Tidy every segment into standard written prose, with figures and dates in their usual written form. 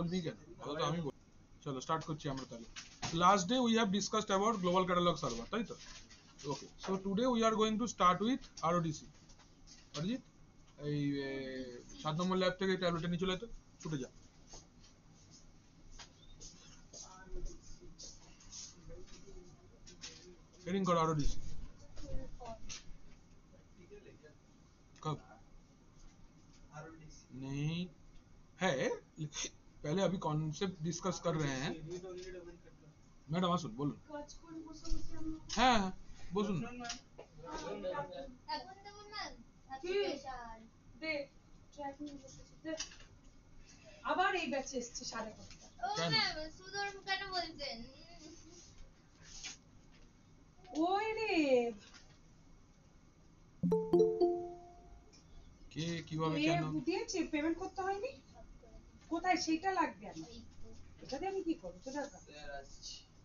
বলবি কেন? তো আমি বল। চলো স্টার্ট করছি আমরা তাহলে। Last day we have discussed about global catalogue server, তাই তো? Okay, so today we are going to start with RODC. Arijit, এই 7 নম্বর ল্যাব থেকে ট্যাবলেটটা নিয়ে চলে তো, ছুটে যা। हेडिंग करो आरओडीसी। कब? नहीं है, पहले अभी कॉन्सेप्ट डिस्कस कर रहे हैं। मैडम আসুন বলুন। হ্যাঁ হ্যাঁ বসুন না। আবার এই ব্যাচে এসেছে 5:30। ও ম্যাম সুদর্ম কেন বলছেন? ওই রে কে কিভাবে কেন দিয়েছে পেমেন্ট করতে হয়নি? কোথায় সেটা লাগবে আমার? এটা দিয়ে আমি কি করব? সেটা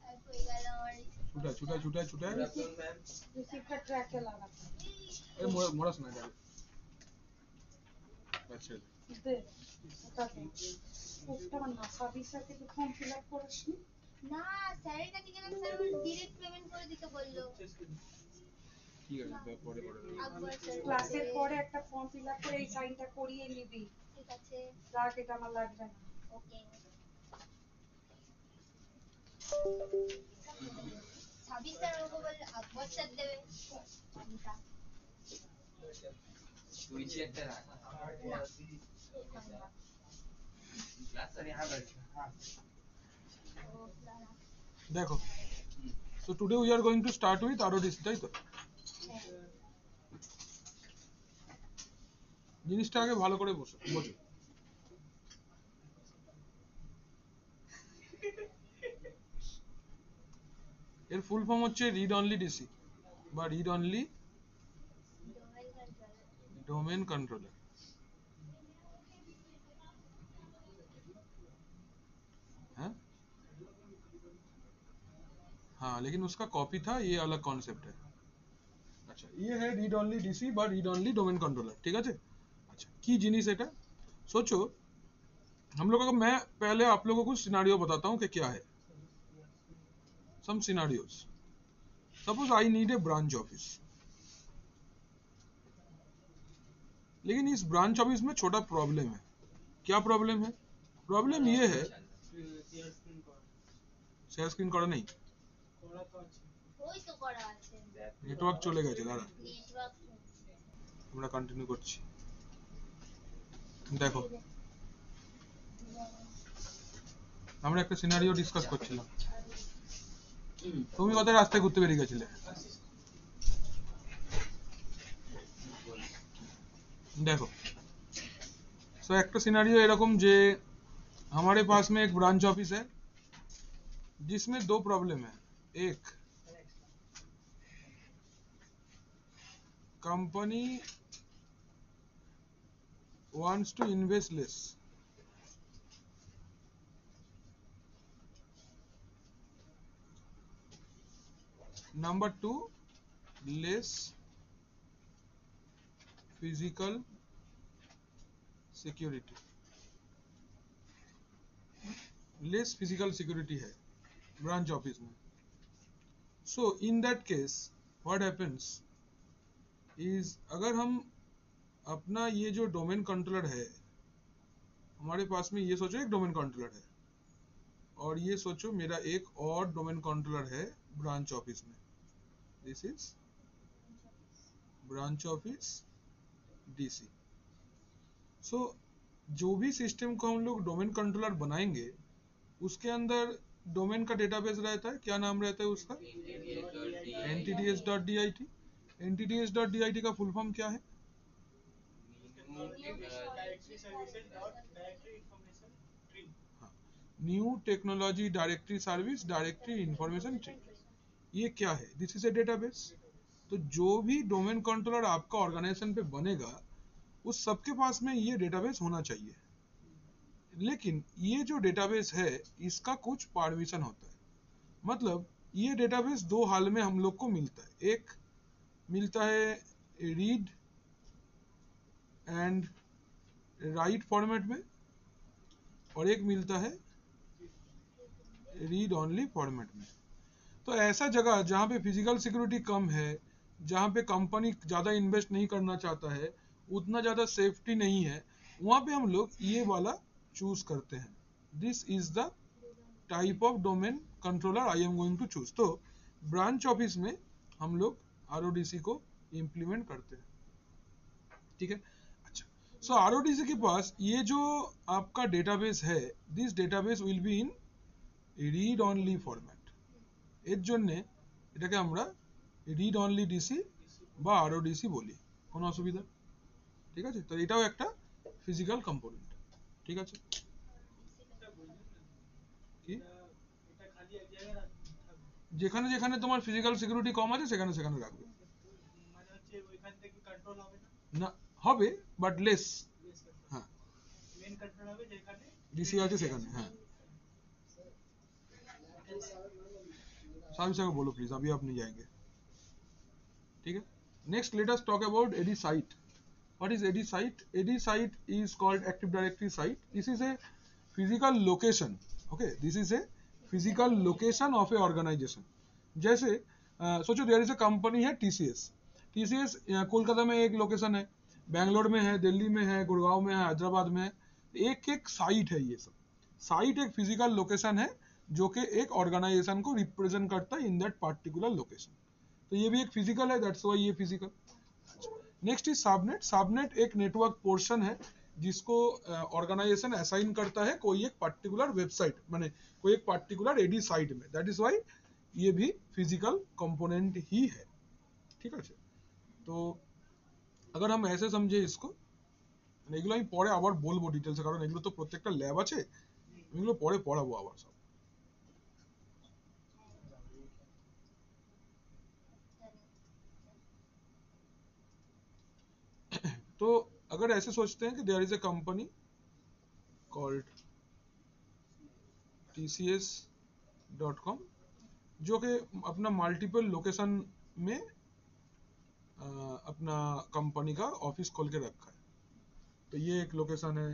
আর কই গেল আমার ছুটা ছুটা ছুটা ছুটা রিসিপ্টটা ট্র্যাকে লাগাতে। এই মোরাস না যাবে। আচ্ছা দে ওটাকে ওটা না সার্ভিসে থেকে ফর্ম ফিল আপ করিসনি? না স্যারের কাছে গেলাম, স্যার আমার ডাইরেক্ট পেমেন্ট করে দিতে বললো। ঠিক আছে পরে পরে ক্লাসের পরে একটা ফর্ম ফিল আপ করে এই সাইনটা করিয়ে নিবি। ঠিক আছে রাখ, এটা আমার লাগবে না। ওকে। 26 স্যার ওকে বললে আকবর স্যার দেবে। তুই যে একটা রাখ ক্লাস আর यहाँ बैठ हां দেখো, so today we are going to start with RODC, তাই তো? জিনিসটা আগে ভালো করে বোঝো। এর ফুল ফর্ম হচ্ছে রিড অনলি ডিসি বা রিড অনলি डोमेन कंट्रोलर। हाँ हाँ, लेकिन उसका कॉपी था, ये अलग कॉन्सेप्ट है। अच्छा, ये है रीड ऑनली डीसी বা रीड ऑनली डोमेन कंट्रोलर, ठीक আছে? अच्छा, की जिनिस এটা सोचो, हम लोगों को मैं पहले आप लोगों को सिनेरियो बताता हूँ कि क्या है। Some scenarios, suppose I need a branch office, लेकिन इस ब्रांच ऑफिस में छोटा प्रॉब्लम है। क्या प्रॉब्लम है? प्रॉब्लम ये है, শেয়ার স্ক্রিন করা নেই, ওই তো করা আছে। নেটওয়ার্ক চলে গেছে, দাঁড়া নেটওয়ার্ক আমরা কন্টিনিউ করছি। দেখো, আমরা একটা সিনারিও ডিসকাস করছিলাম, তুমি কোথায় রাস্তায় ঘুরতে বেরিয়ে গেছিলে? देखो, सो एक सिनेरियो एरकम जे हमारे पास में एक ब्रांच ऑफिस है जिसमें दो प्रॉब्लम है। एक, company wants to invest less, number two, less physical security, less physical security है ब्रांच ऑफिस में। So in that case what happens is, अगर हम अपना ये जो डोमेन कंट्रोलर है, हमारे पास में ये सोचो एक डोमेन कंट्रोलर है, और ये सोचो मेरा एक और डोमेन कंट्रोलर है ब्रांच ऑफिस में। This is branch office DC. So जो भी सिस्टम को हम लोग डोमेन कंट्रोलर बनाएंगे उसके अंदर डोमेन का डेटाबेस रहता है। क्या नाम रहता है उसका? ntds.dit। ntds.dit का फुल फॉर्म क्या है? New technology directory service directory information tree. ये क्या है? This is A database. तो जो भी डोमेन कंट्रोलर आपका ऑर्गेनाइजेशन पे बनेगा उस सबके पास में ये डेटाबेस होना चाहिए। लेकिन ये जो डेटाबेस है इसका कुछ परमिशन होता है। मतलब ये डेटाबेस दो हाल में हम लोग को मिलता है। एक मिलता है रीड एंड राइट फॉर्मेट में, और एक मिलता है रीड ओनली फॉर्मेट में। तो ऐसा जगह जहां पे फिजिकल सिक्योरिटी कम है, जहां पे कंपनी ज्यादा इन्वेस्ट नहीं करना चाहता है, उतना ज्यादा सेफ्टी नहीं है, वहां पे हम लोग ये वाला चूज करते हैं। This is the type of domain controller I am going to choose. तो ब्रांच ऑफिस में हम लोग आरओडीसी को इंप्लीमेंट करते हैं, ठीक है। अच्छा, सो आरओडीसी के पास ये जो आपका डेटाबेस है, this database will be in read only format. এর জন্য এটাকে আমরা রিড অনলি ডিসি বা আরওডিসি বলি, কোনো অসুবিধা? ঠিক আছে, তো এটাও একটা ফিজিক্যাল কম্পোনেন্ট, ঠিক আছে। কি যেখানে যেখানে তোমার ফিজিক্যাল সিকিউরিটি কম আছে সেখানে সেখানে রাখবে, না হবে বাট লেস। হ্যাঁ, ডিসি আছে সেখানে। হ্যাঁ, साहब बोलो प्लीज, अभी आप नहीं जाएंगे, ठीक है। Next let us talk about AD site. What is AD site? AD site is called active directory site. This is a physical location, okay, this is a physical location of a organization. जैसे सोचो there is a company है TCS. TCS Kolkata में एक location है, बैंगलोर में है, दिल्ली में है, गुड़गांव में है, हैदराबाद में है। एक एक साइट है, ये सब साइट एक फिजिकल लोकेशन है जो कि एक ऑर्गेनाइजेशन को रिप्रेजेंट करता है इन दैट पार्टिकुलर लोकेशन। तो ये भी एक फिजिकल है, दैट्स व्हाई ये physical. Next is subnet. Subnet एक नेटवर्क पोर्शन है जिसको ऑर्गेनाइजेशन असाइन करता है कोई एक पार्टिकुलर वेबसाइट, माने कोई एक पार्टिकुलर एडी साइट में, दैट इज व्हाई ये भी फिजिकल कंपोनेंट ही है, ঠিক আছে। তো अगर हम ऐसे समझे इसको, এগুলো আমি পরে আবার বলবো ডিটেইলসে, কারণ এগুলো তো প্রত্যেকটা ল্যাব আছে, এগুলো পরে পড়াবো আবার সব। तो अगर ऐसे सोचते हैं कि there is a company called tcs.com जो कि अपना मल्टीपल लोकेशन में अपना कंपनी का ऑफिस खोल के रखा है। तो ये एक लोकेशन है,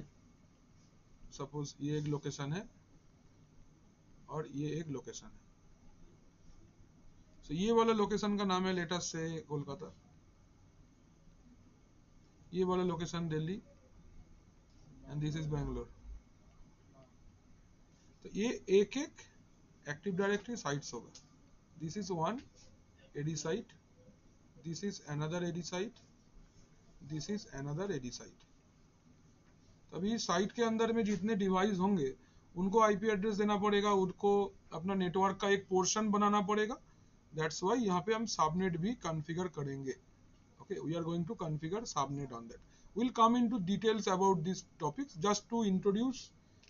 सपोज ये एक लोकेशन है और ये एक लोकेशन है। तो ये वाला लोकेशन का नाम है लेटेस्ट से कोलकाता, ये वाला location Delhi, and this is Bangalore. तो ये एक एक एक्टिव डायरेक्टरी साइट्स होगा। This is one AD site, this is another AD site, this is another AD site. तभी साइट के अंदर में जितने डिवाइस होंगे उनको आईपी एड्रेस देना पड़ेगा, उनको अपना नेटवर्क का एक पोर्शन बनाना पड़ेगा। दैट्स व्हाई यहाँ पे हम सबनेट भी कॉन्फ़िगर करेंगे। Okay, we are going to configure subnet on that. We'll come into details about this topics. Just to introduce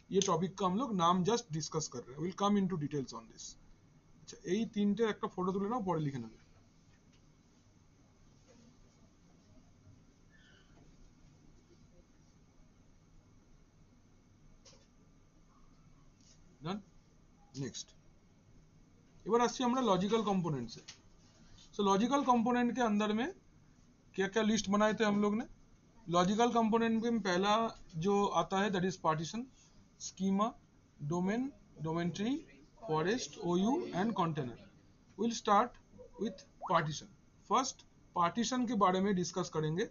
ये टॉपिक का हम लोग नाम जस्ट डिस्कस कर रहे हैं। We'll come into details on this. अच्छा, এই তিনটে একটা ফটো তুলে নাও, পরে লিখে নেবে। Done? Next. এবার আসছি আমরা लॉजिकल कंपोनेंट से। So लॉजिकल कंपोनेंट के अंदर में क्या क्या लिस्ट बनाए थे हम लोग ने। लॉजिकल कंपोनेंट में पहला जो आता है that is partition, schema, domain, domain tree, forest, ओयू and container. Will start with partition. First partition के बारे में डिस्कस करेंगे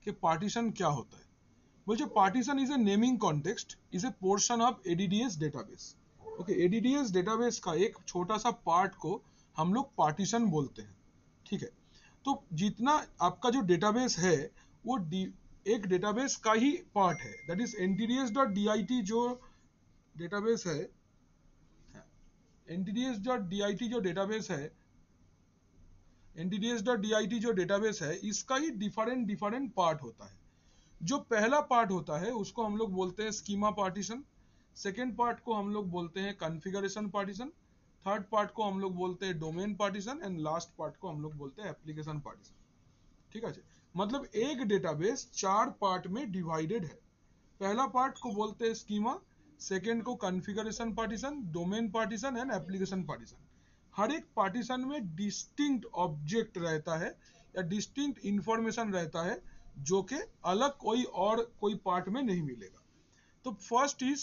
कि पार्टीशन क्या होता है। बोलते partition is a naming context, is a portion of ADDS database. Okay, ADDS database का एक छोटा सा पार्ट को हम लोग पार्टीशन बोलते हैं, ठीक है। तो जितना आपका जो डेटाबेस है वो एक डेटाबेस का ही पार्ट है, दैट इज ntds.dit जो डेटाबेस है, ntds.dit जो डेटाबेस है, ntds.dit जो डेटाबेस है, इसका ही डिफरेंट पार्ट होता है। जो पहला पार्ट होता है उसको हम लोग बोलते हैं स्कीमा पार्टीशन, सेकेंड पार्ट को हम लोग बोलते हैं कॉन्फ़िगरेशन पार्टीशन, थर्ड पार्ट को हम लोग बोलते हैं domain partition, and last part को हम लोग बोलते हैं एप्लीकेशन पार्टीशन, ठीक है। मतलब एक डेटाबेस 4 पार्ट में डिवाइडेड है। पहला पार्ट को बोलते हैं स्कीमा, सेकेंड को configuration partition, domain partition and application partition. हर एक पार्टीशन में डिस्टिंक्ट ऑब्जेक्ट रहता है या डिस्टिंक्ट इंफॉर्मेशन रहता है जो कि अलग कोई और कोई पार्ट में नहीं मिलेगा। तो फर्स्ट इज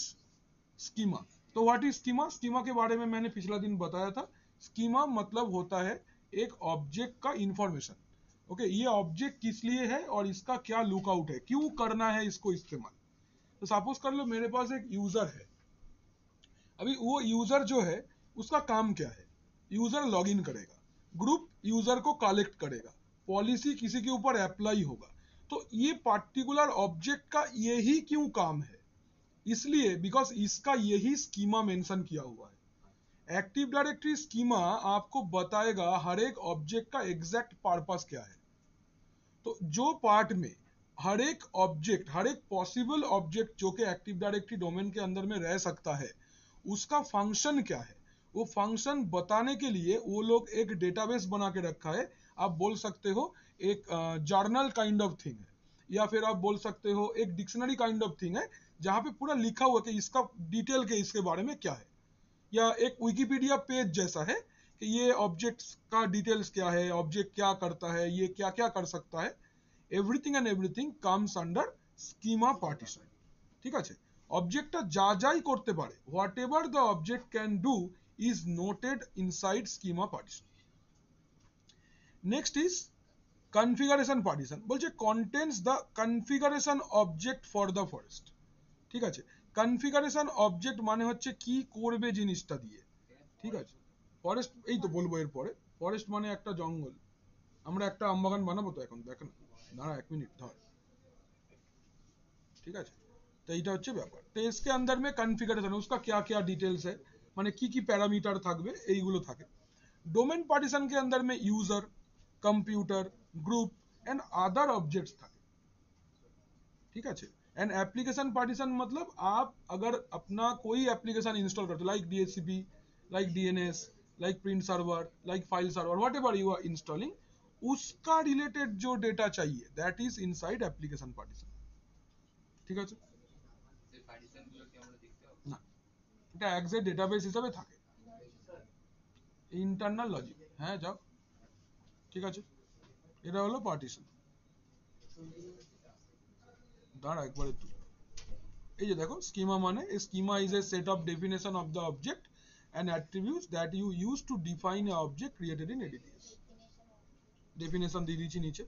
स्कीमा। तो व्हाट इज स्कीमा? स्कीमा के बारे में मैंने पिछला दिन बताया था। स्कीमा मतलब होता है एक ऑब्जेक्ट का इंफॉर्मेशन। ओके, ये ऑब्जेक्ट किस लिए है और इसका क्या लुकआउट है, क्यों करना है इसको इस्तेमाल। तो सपोज कर लो मेरे पास एक यूजर है। अभी वो यूजर जो है उसका काम क्या है? यूजर लॉगिन करेगा, ग्रुप यूजर को कलेक्ट करेगा, पॉलिसी किसी के ऊपर अप्लाई होगा। तो ये पार्टिकुलर ऑब्जेक्ट का यही क्यों काम है? इसलिए बिकॉज इसका यही स्कीमा मेंशन किया हुआ है। एक्टिव डायरेक्टरी स्कीमा आपको बताएगा हर एक ऑब्जेक्ट का एग्जैक्ट पर्पस क्या है। तो जो पार्ट में हर एक ऑब्जेक्ट, हर एक पॉसिबल ऑब्जेक्ट जो कि एक्टिव डायरेक्टरी डोमेन के अंदर में रह सकता है, उसका फंक्शन क्या है, वो फंक्शन बताने के लिए वो लोग एक डेटाबेस बना के रखा है। आप बोल सकते हो एक जर्नल काइंड ऑफ थिंग है, या फिर आप बोल सकते हो एक डिक्शनरी काइंड ऑफ थिंग है, जहां पे पूरा लिखा हुआ कि इसका डिटेल के इसके बारे में क्या है। या एक विकिपीडिया पेज जैसा है कि ये ऑब्जेक्ट्स का डिटेल्स क्या है, ऑब्जेक्ट क्या करता है, ये क्या क्या कर सकता है। Everything and everything comes under schema partition. ঠিক আছে, অবজেক্টটা যা যাই করতে পারে, whatever the object can do is noted inside schema partition. Next is configuration partition. বলছে contents the configuration object for the forest. ঠিক আছে, কনফিগারেশন অবজেক্ট মানে হচ্ছে কি করবে জিনিসটা দিয়ে। ঠিক আছে, ফরেস্ট এই তো বলবো এরপরে। ফরেস্ট মানে একটা জঙ্গল, আমরা একটা আমবাগান বানাবো তো এখন, দেখেন দাঁড়া এক মিনিট ধর। ठीक है, तो এইটা হচ্ছে ব্যাপার। তো इसके अंदर में कॉन्फ़िगरेशन उसका क्या क्या डिटेल्स है, মানে কি কি প্যারামিটার থাকবে এইগুলো থাকে। ডোমেন পার্টিশন के अंदर में user, computer, group and other objects থাকে। ठीक है, एंड एप्लीकेशन पार्टीशन मतलब आप अगर अपना कोई एप्लीकेशन इंस्टॉल करते हो, like DHCP, like DNS, like print server, like file server, whatever you are installing, उसका रिलेटेड जो डेटा चाहिए that is inside application partition. ঠিক আছে, এই পার্টিশন গুলো কি আমরা দেখতে পাবো? না এটা এক্সাক্ট ডেটাবেস হিসাবে থাকে, ইন্টারনাল লজিক। হ্যাঁ যাও, ঠিক আছে, এটা হলো পার্টিশন। দাঁড়া একবার একটু, এই যে দেখো স্কিমা মানে schema is a set of definition of the object and attributes that you use to define a object created in ADDS। Definition দিয়ে দিয়েছি নিচে।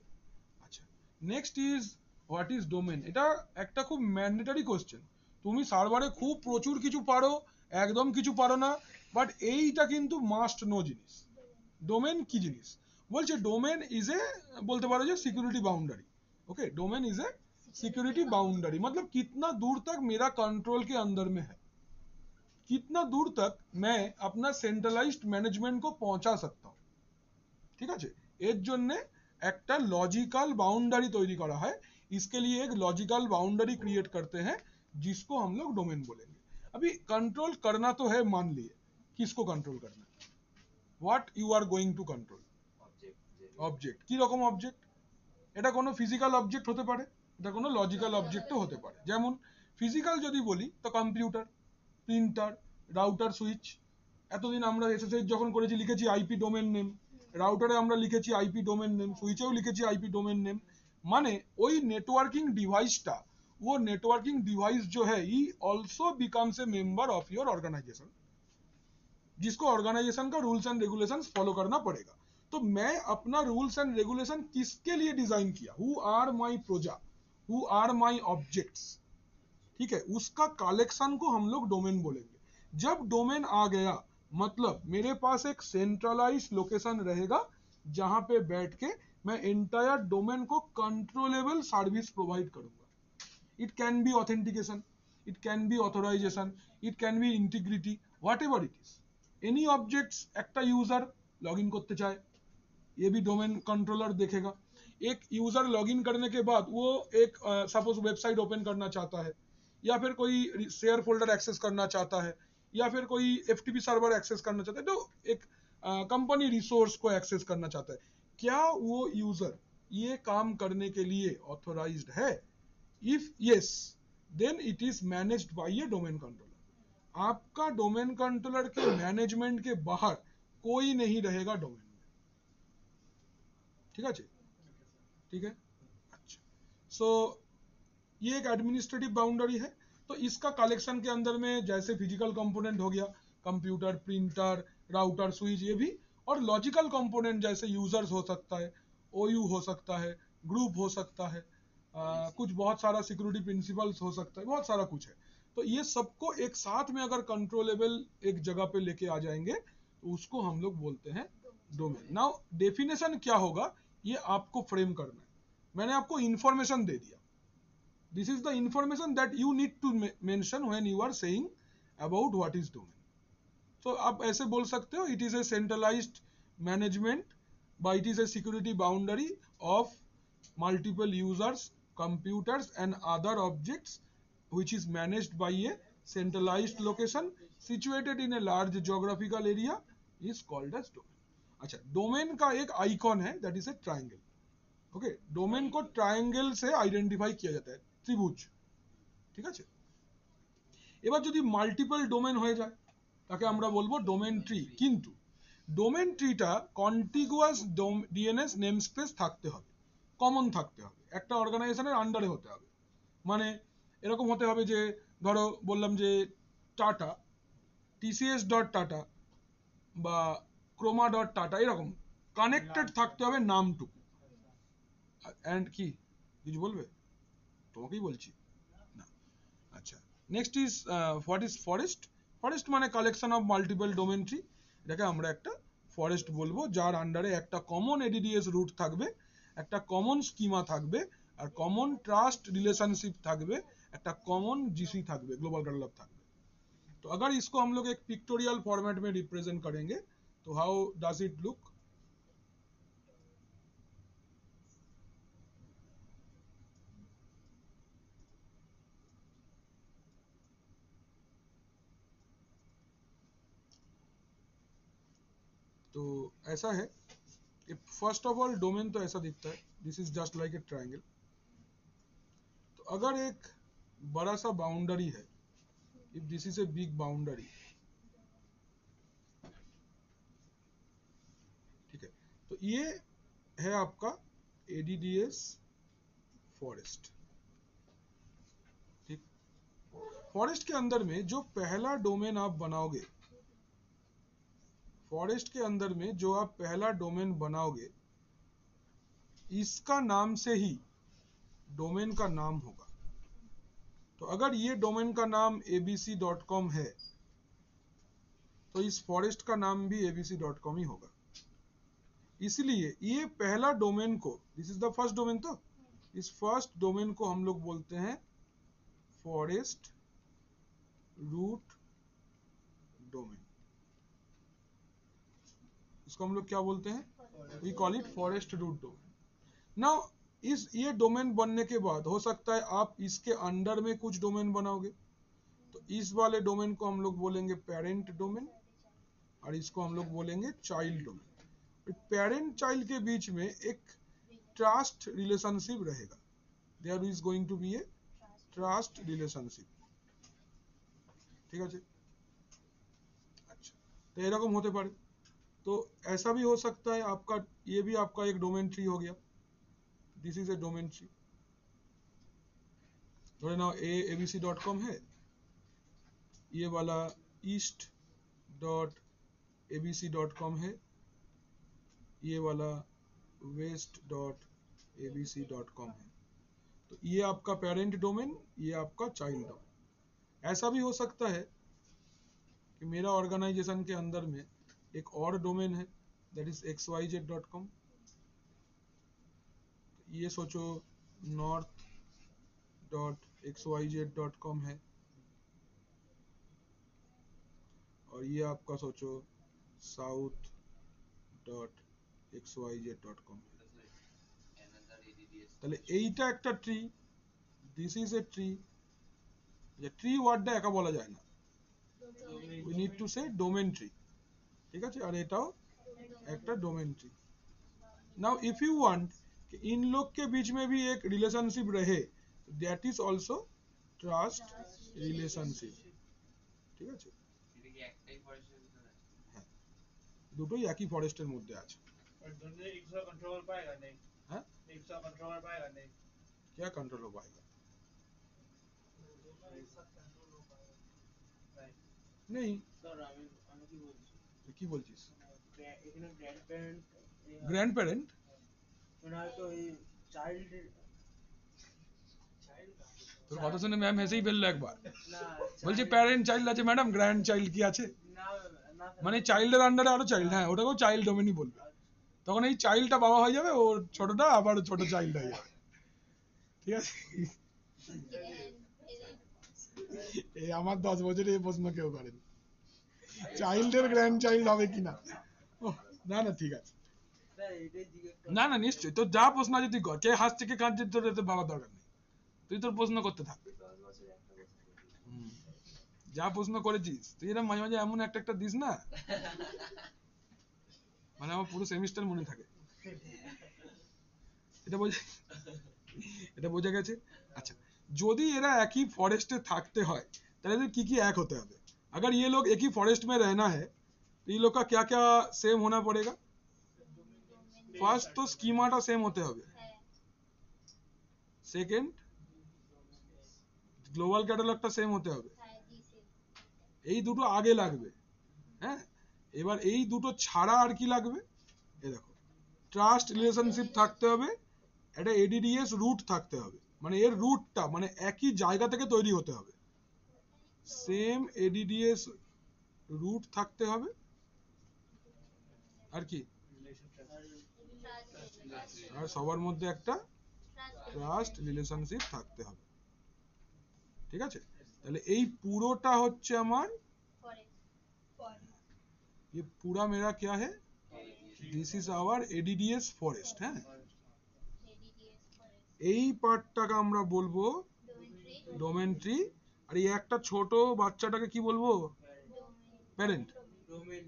আচ্ছা, next is what is domain. এটা একটা খুব ম্যান্ডেটরি কোশ্চেন। তুমি সার্ভারে খুব প্রচুর কিছু পারো, একদম কিছু পারো না, বাট এইটা কিন্তু মাস্ট নো জিনিস। ডোমেন কি জিনিস? বলছে ডোমেন ইজ এ, বলতে পারো যে security boundary. Okay, domain is a security boundary, मतलब कितना दूर तक मेरा कंट्रोल के अंदर में है, कितना दूर तक मैं अपना सेंट्रलाइज्ड मैनेजमेंट को पहुंचा सकता हूं। ঠিক আছে, এর জন্য একটা लॉजिकल बाउंड्री तैयारी करा है। इसके लिए एक लॉजिकल बाउंड्री क्रिएट करते हैं जिसको हम लोग डोमेन बोलेंगे। अभी कंट्रोल करना तो है, मान लिए किसको कंट्रोल करना है, what you are going to control, object. কি রকম অবজেক্ট? এটা কোনো ফিজিক্যাল অবজেক্ট হতে পারে, এটা কোনো লজিক্যাল অবজেক্টও হতে পারে। যেমন ফিজিক্যাল যদি বলি তো কম্পিউটার, প্রিন্টার, রাউটার, সুইচ। এতদিন আমরা এসএসএইচ যখন করেছি লিখেছি আইপি ডোমেন নেম, রাউটারে আমরা লিখেছি আইপি ডোমেন নেম, সুইচেও লিখেছি আইপি डोमेन नेम। माने ওই নেটওয়ার্কিং ডিভাইসটা, वो नेटवर्किंग डिवाइस जो है he also becomes a member of your organization, जिसको ऑर्गेनाइजेशन का रूल्स एंड रेगुलेशंस फॉलो करना पड़ेगा। तो मैं अपना रूल्स एंड रेगुलेशन किसके लिए डिजाइन किया, who are my projects, who are my objects. ठीक है, उसका कलेक्शन को हम लोग डोमेन बोलेंगे। जब डोमेन आ गया मतलब मेरे पास एक सेंट्रलाइज लोकेशन रहेगा जहां पे बैठ के मैं एंटायर डोमेन को कंट्रोलेबल सर्विस प्रोवाइड करूंगा। It can be authentication, it can be authorization, it can be integrity, whatever it is. Any objects একটা यूजर लॉगिन करते चाहे, ये भी डोमेन कंट्रोलर देखेगा। एक यूजर लॉगिन करने के बाद वो एक सपोज वेबसाइट ओपन करना चाहता है, या फिर कोई शेयर फोल्डर एक्सेस करना चाहता है, या फिर कोई एफटीपी सर्वर एक्सेस करना चाहता है, तो एक कंपनी रिसोर्स को एक्सेस करना चाहता है, क्या वो यूजर ये काम करने के लिए ऑथोराइज्ड है? If yes, then it is managed by a domain controller. आपका डोमेन कंट्रोलर के मैनेजमेंट के बाहर कोई नहीं रहेगा डोमेन में। ठीक है, ठीक है। अच्छा, सो ये एक एडमिनिस्ट्रेटिव बाउंड्री है। तो इसका कलेक्शन के अंदर में जैसे फिजिकल कंपोनेंट हो गया, कंप्यूटर, प्रिंटर, राउटर, स्विच, ये भी, और लॉजिकल कंपोनेंट जैसे यूजर्स हो सकता है, ओयू हो सकता है, ग्रुप हो सकता है, कुछ बहुत सारा सिक्योरिटी प्रिंसिपल्स हो सकता है, बहुत सारा कुछ है। तो ये सबको एक साथ में अगर कंट्रोलेबल एक जगह पे लेके आ जाएंगे तो उसको हम लोग बोलते हैं डोमेन। नाउ डेफिनेशन क्या होगा ये आपको फ्रेम करना है। मैंने आपको इंफॉर्मेशन दे दिया, this is the information that you need to mention when you are saying about what is domain. तो आप ऐसे बोल सकते हो, it is a centralized management but it is a security boundary of multiple users, computers and other objects which is managed by a centralized location situated in a large geographical area is called as domain. अच्छा, domain का एक icon है that is a triangle. Okay, domain को triangle से identify किया जाता है, त्रिभुज। ঠিক আছে, এবার যদি মাল্টিপল ডোমেন হয়ে যায় তাকে আমরা বলবো ডোমেন ট্রি। কিন্তু ডোমেন ট্রিটা কন্টিগুয়াস ডিএনএস নেমস্পেস থাকতে হবে, কমন থাকতে হবে, একটা অর্গানাইজেশনের আন্ডারে হতে হবে। মানে এরকম হতে হবে যে ধরো বললাম যে টাটা, টিসিএস ডট টাটা বা ক্রোমা ডট টাটা, এরকম কানেক্টেড থাকতে হবে নামটুকু। অ্যান্ড কি কিছু বলবে? তোমাকেই বলছি না। আচ্ছা, next is what is forest. Forest মানে collection of multiple domain tree. এটাকে আমরা একটা ফরেস্ট বলবো যার আন্ডারে একটা কমন এডিডিএস রুট থাকবে, একটা কমন স্কিমা থাকবে, আর কমন ট্রাস্ট रिलेशनशिप থাকবে, একটা কমন जीसी থাকবে, ग्लोबल कैटलॉग থাকবে। तो अगर इसको हम लोग एक पिक्टोरियल फॉर्मेट में रिप्रेजेंट करेंगे तो हाउ डज इट लुक? तो ऐसा है, फर्स्ट ऑफ ऑल डोमेन तो ऐसा दिखता है, this is just like a triangle. तो अगर एक बड़ा सा बाउंड्री है, if this is a big boundary, ठीक है, तो ये है आपका एडीडीएस फॉरेस्ट। ठीक, फॉरेस्ट के अंदर में जो पहला डोमेन आप बनाओगे, फॉरेस्ट के अंदर में जो आप पहला डोमेन बनाओगे, इसका नाम से ही डोमेन का नाम होगा। तो अगर ये डोमेन का नाम abc.com है तो इस फॉरेस्ट का नाम भी abc.com ही होगा। इसलिए ये पहला डोमेन को, this is the first domain, तो इस फर्स्ट डोमेन को हम लोग बोलते हैं फॉरेस्ट रूट डोमेन। इसको हम लोग क्या बोलते हैं? We call it forest root domain. Now इस ये डोमेन बनने के बाद हो सकता है आप इसके अंडर में कुछ डोमेन बनाओगे, तो इस वाले डोमेन को हम लोग बोलेंगे पेरेंट डोमेन और इसको हम लोग बोलेंगे चाइल्ड डोमेन। पेरेंट चाइल्ड के बीच में एक ट्रस्ट रिलेशनशिप रहेगा, there is going to be a trust relationship. ঠিক আছে, अच्छा, तो এরকম হতে পারে। तो ऐसा भी हो सकता है आपका, ये भी आपका एक डोमेन ट्री हो गया, this is A domain tree. धरे नाउ abc.com है, ये वाला east.abc.com है, ये वाला west.abc.com है। तो ये आपका पेरेंट डोमेन, ये आपका चाइल्ड डोमेन। ऐसा भी हो सकता है कि मेरा ऑर्गेनाइजेशन के अंदर में एक और डोमेन है दैट इज xyz.com। ये सोचो north.xyz.com है, और ये आपका सोचो south.xyz.com है। তাহলে এইটা একটা tree, this is a tree. যে ট্রি ওয়ার্ডটা একা বলা যায় না, we need to say domain tree. ঠিক আছে, আর এটাও একটা domain tree. Now if you want कि इन लोग के बीच में भी एक रिलेशनशिप रहे, that is also trust relationship. ঠিক আছে, এটা কি একটাই ফরেস্টের ভিতরে? হ্যাঁ, দুটোই একই ফরেস্টের মধ্যে আছে। और दोनों एक दूसरा कंट्रोल पाएगा नहीं? हाँ, एक दूसरा कंट्रोल पाएगा नहीं? क्या कंट्रोल हो पाएगा? নেই। স্যার আমি কি বলছি তুই কি বলছিস? এখানে গ্র্যান্ড প্যারেন্ট গ্র্যান্ড প্যারেন্ট মানে হয়তো এই চাইল্ড তোর কথা শুনে ম্যাম হেসেই ফেললো একবার, না বলছি প্যারেন্ট চাইল্ড আছে ম্যাডাম, গ্র্যান্ড চাইল্ড কি আছে? না না মানে চাইল্ডের আন্ডারে আরো চাইল্ড, হ্যাঁ ওটাকেও চাইল্ড ডোমেনই বলবে। তখন এই চাইল্ডটা বাবা হয়ে যাবে, ওর ছোটটা আবার ছোট চাইল্ড হয়ে যাবে, ঠিক আছে? এই আমার 10 বছরে এই প্রশ্ন কেউ করেন, চাইল্ডের গ্র্যান্ড চাইল্ড হবে কিনা। ওহ, না না ঠিক আছে, স্যার এটাই জিজ্ঞেস না না নিশ্চয়ই, তোর যা প্রশ্ন আছে তুই কর, কে হাসছে কে কাঁদছে তোর এতে বাবার দরকার নেই, তুই তোর প্রশ্ন করতে থাক। হুম, যা প্রশ্ন করেছিস তুই এরকম মাঝে মাঝে এমন একটা একটা দিস না, মানে আমার পুরো সেমিস্টার মনে থাকে। এটা বোঝা এটা বোঝা গেছে। আচ্ছা, যদি এরা একই फॉरेस्ट থাকতে হয় তাহলে এদের কি কি এক হতে হবে? अगर ये लोग एक ही फॉरेस्ट में रहना है तो ये लोग का क्या क्या सेम होना पड़ेगा? ফার্স্ট তো স্কিমাটা সেম হতে হবে, সেকেন্ড গ্লোবাল ক্যাটালগটা সেম হতে হবে, এই দুটো আগে লাগবে। হ্যাঁ, এবার এই দুটো ছাড়া আর কি লাগবে? এই দেখো, ট্রাস্ট রিলেশনশিপ থাকতে হবে, একটা এডিডিএস রুট থাকতে হবে, মানে এর রুটটা মানে একই জায়গা থেকে তৈরি হতে হবে, সেম এডিডিএস রুট থাকতে হবে। আর কি? আর সবার মধ্যে একটা ট্রাস্ট রিলেশনশিপ থাকতে হবে, ঠিক আছে? তাহলে এই পুরোটা হচ্ছে আমার, ये पूरा मेरा क्या है, this is our ADDS forest. হ্যাঁ, এই পার্টটাকে আমরা বলবো ডোমেন ট্রি, আর এই একটা ছোট বাচ্চাটাকে কি বলবো? প্যারেন্ট।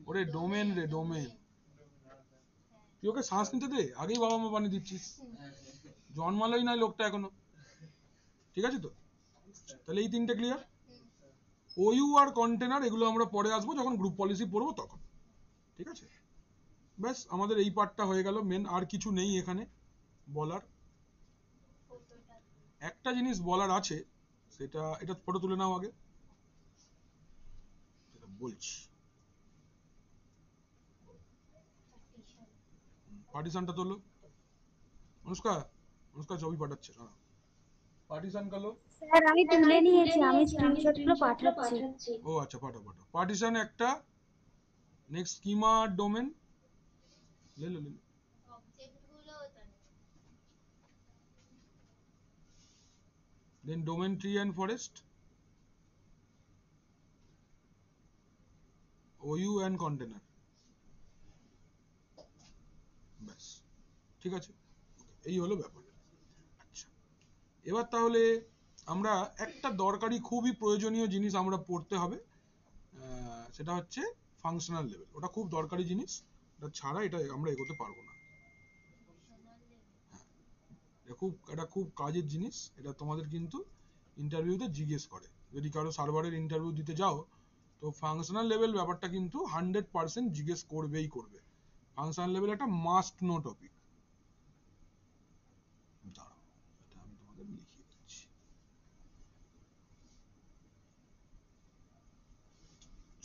ওরে ডোমেন রে, ডোমেন। তুই ওকে শ্বাস নিতে দে, আগেই বাবা মা বানিয়ে দিচ্ছিস, জন্মালোই না লোকটা এখনো, ঠিক আছে তো? তাহলে এই তিনটে ক্লিয়ার। ওইউ আর কন্টেনার এগুলো আমরা পরে আসবো যখন গ্রুপ পলিসি পড়বো তখন, ঠিক আছে? ব্যাস আমাদের এই পার্টটা হয়ে গেল মেন, আর কিছু নেই এখানে বলার। একটা জিনিস বলার আছে, সেটা, এটা ফটো তুলে নাও আগে, সেটা বলছি। পার্টিশনটা তোলো, অনুষ্কা, অনুষ্কা ছবি পাঠাচ্ছে, হ্যাঁ পার্টিশন কালো। স্যার আমি তুলে নিয়েছি, আমি স্ক্রিনশটগুলো পাঠাচ্ছি। ও আচ্ছা, পাঠাও পাঠাও। পার্টিশন একটা, নেক্সট স্কিমা ডোমেন, ले लो ले लो। Then domain tree and forest, OU and container, ব্যাস ঠিক আছে, এই হলো ব্যাপার। আচ্ছা, এবার তাহলে আমরা একটা দরকারি খুবই প্রয়োজনীয় জিনিস আমরা পড়তে হবে, সেটা হচ্ছে ফাংশনাল লেভেল। ওটা খুব দরকারি জিনিস, ওটা ছাড়া এটা আমরা এগোতে পারবো না। হ্যাঁ, এটা খুব কাজের জিনিস, এটা তোমাদের কিন্তু ইন্টারভিউতে জিজ্ঞেস করে, যদি কারো সার্ভারের ইন্টারভিউ দিতে যাও তো ফাংশনাল লেভেল ব্যাপারটা কিন্তু 100% জিজ্ঞেস করবেই করবে। ফাংশনাল লেভেল একটা মাস্ট নো টপিক। দাঁড়াও, এটা আমি তোমাদের লিখিয়ে দিচ্ছি।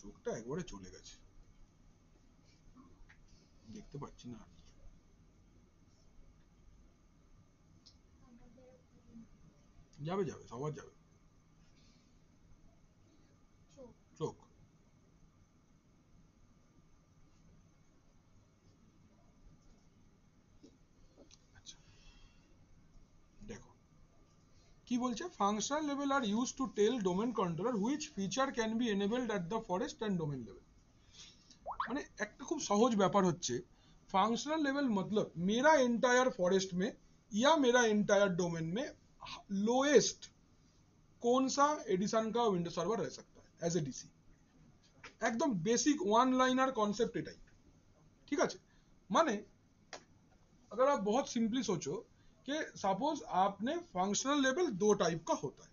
চোখটা একবারে চলে গেছে, দেখতে পাচ্ছি না আর কিছু। যাবে যাবে, সবার যাবে চোখ। আচ্ছা দেখো কি বলছে, functional level are use to tell domain controller which feature can be enabled at the forest and domain level. মানে একটা খুব সহজ ব্যাপার হচ্ছে, फंक्शनल लेवल मतलब मेरा एंटायर फॉरेस्ट में या मेरा एंटायर डोमेन में लोएस्ट कौन सा एडिशन का विंडो सर्वर रह सकता है एज ए डीसी। एकदम बेसिक वन लाइनर कॉन्सेप्ट एटाई, ठीक है? माने अगर आप बहुत सिंपली सोचो कि सपोज आपने फंक्शनल लेवल दो टाइप का होता है,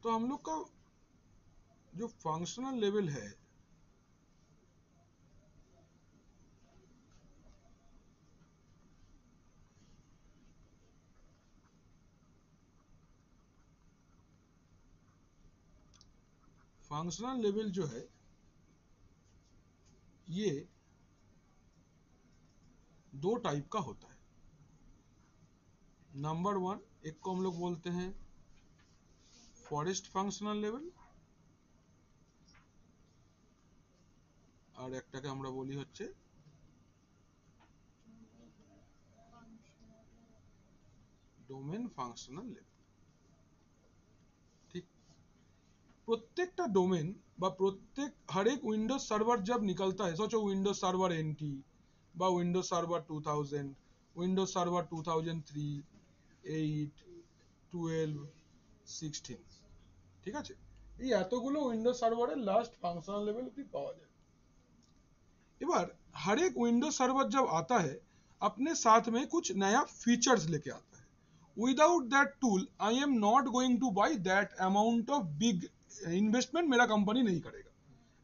तो तो हम लोग का जो फंक्शनल लेवल है फंक्शनल लेवल जो है ये दो टाइप का होता है। नंबर वन, एक को हम लोग बोलते हैं फॉरेस्ट फंक्शनल लेवल, और एकटाके আমরা বলি হচ্ছে ডোমেন ফাংশনাল লেভেল। ठीक, प्रत्येकটা डोमेन বা প্রত্যেক हर एक विंडोज सर्वर जब निकलता है, सोचो विंडोज सर्वर NT বা विंडोज सर्वर 2000, विंडोज सर्वर 2003, 8, 12, 16, ঠিক আছে, এই এতগুলো উইন্ডোজ সার্ভারের লাস্ট ফাংশনাল लेवल অবধি পাওয়া যায়। এবার हर एक विंडोज सर्वर जब आता है अपने साथ में कुछ नया फीचर्स लेके आता है। Without that tool I am not going to buy that amount of big investment मेरा कंपनी नहीं करेगा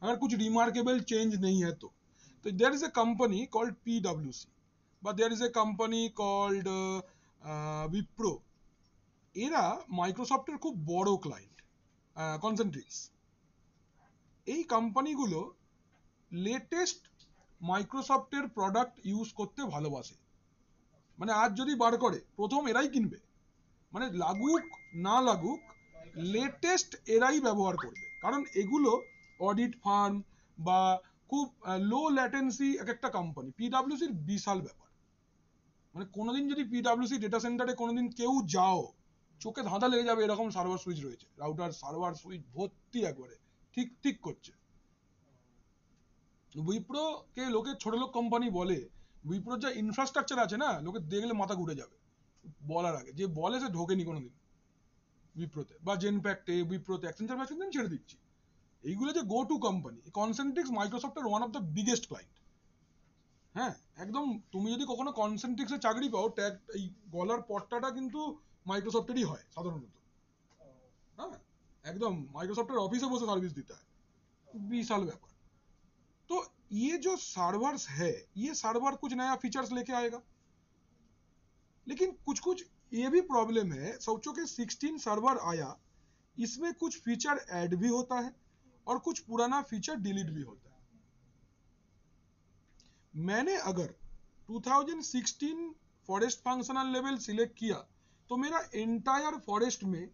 अगर कुछ रिमार्केबल चेंज नहीं है। तो there is a company called PwC, but there is a company called Wipro, এরা মাইক্রোসফটের খুব বড় ক্লায়েন্ট। কনসেন্ট্রিক্স, এই কোম্পানিগুলো লেটেস্ট মাইক্রোসফটের প্রোডাক্ট ইউজ করতে ভালোবাসে। মানে আজ যদি বার করে প্রথম এরাই কিনবে, মানে লাগুক না লাগুক লেটেস্ট এরাই ব্যবহার করবে, কারণ এগুলো অডিট ফার্ম বা খুব লো ল্যাটেন্সি এক একটা কোম্পানি। পিডব্লিউসির বিশাল ব্যাপার, মানে কোনোদিন যদি পিডব্লিউসি ডেটা সেন্টারে কোনোদিন কেউ যাও চোখে ধাঁধা লেগে যাবে এরকম সার্ভার সুইচ রয়েছে, রাউটার সার্ভার সুইচ ভর্তি একবারে ঠিক ঠিক করছে। উইপ্রো কে লোকে ছোট লোক কোম্পানি বলে, উইপ্রোর যা ইনফ্রাস্ট্রাকচার আছে না, লোকে দেখলে মাথা ঘুরে যাবে বলার আগে। যে বলে সে ঢোকেনি কোনোদিন উইপ্রোতে বা জেনপ্যাক্টে, উইপ্রোতে, অ্যাকসেঞ্চার ম্যাকসেঞ্চার ছেড়ে দিচ্ছি। এইগুলো যে গো টু কোম্পানি, কনসেন্ট্রিক্স মাইক্রোসফটের one of the biggest client. হ্যাঁ একদম, তুমি যদি কখনো কনসেন্ট্রিক্সে চাকরি পাও, ট্যাগ এই গলার পট্টাটা কিন্তু মাইক্রোসফটেরই হয় সাধারণত। হ্যাঁ একদম মাইক্রোসফটের অফিসে বসে সার্ভিস দিতে হয়, বিশাल ব্যাপার। तो ये जो सर्वर्स है, ये सर्वर कुछ नया फीचर्स लेके आएगा, लेकिन कुछ कुछ ये भी प्रॉब्लम है। सोचो कि 16 सर्वर आया, इसमें कुछ फीचर ऐड भी होता है और कुछ पुराना फीचर डिलीट भी होता है। मैंने अगर 2016 फॉरेस्ट फंक्शनल लेवल सिलेक्ट किया तो मेरा एंटायर फॉरेस्ट में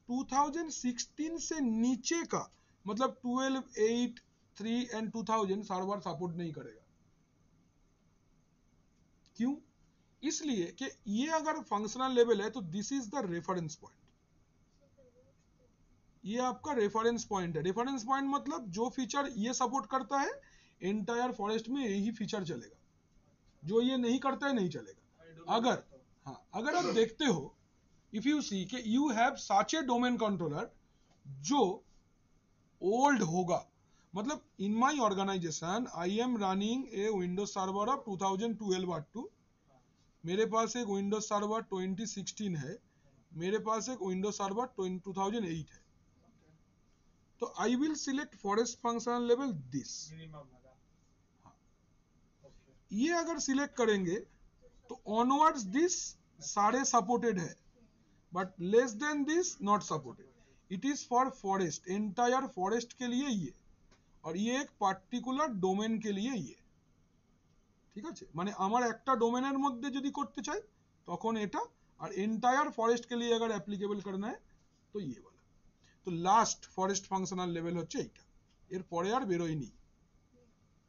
2016 से नीचे का मतलब 12, 8, 3 and 2000 सर्वर सपोर्ट नहीं करेगा। क्यों? इसलिए कि ये अगर फंक्शनल लेवल है तो this is the reference point, ये आपका रेफरेंस पॉइंट है। रेफरेंस पॉइंट मतलब जो फीचर ये सपोर्ट करता है एंटायर फॉरेस्ट में यही फीचर चलेगा, जो ये नहीं करता है नहीं चलेगा। अगर हाँ अगर आप देखते हो, इफ यू सी कि you have such a domain controller जो ओल्ड होगा, मतलब in my organisation I am running a Windows server of 2012 or 2, मेरे पास एक विंडोज सर्वर 2016 है, मेरे पास एक विंडोज सर्वर 2008 है। तो I will select forest functional level this. ये अगर सिलेक्ट करेंगे तो ऑनवर्ड्स दिस सारे सपोर्टेड है, but less than this not supported. It is for forest, entire forest के लिए ये, और ये एक পার্টিকুলার ডোমেন के लिए ये। ঠিক আছে, মানে আমার একটা ডোমেনের মধ্যে যদি করতে চাই তখন এটা, আর এন্টায়ার ফরেস্ট के लिए अगर एप्लीकेबल करना है तो ये वाला। तो লাস্ট ফরেস্ট ফাংশনাল লেভেল হচ্ছে এইটা, এর পরে আর বেরোয়নি।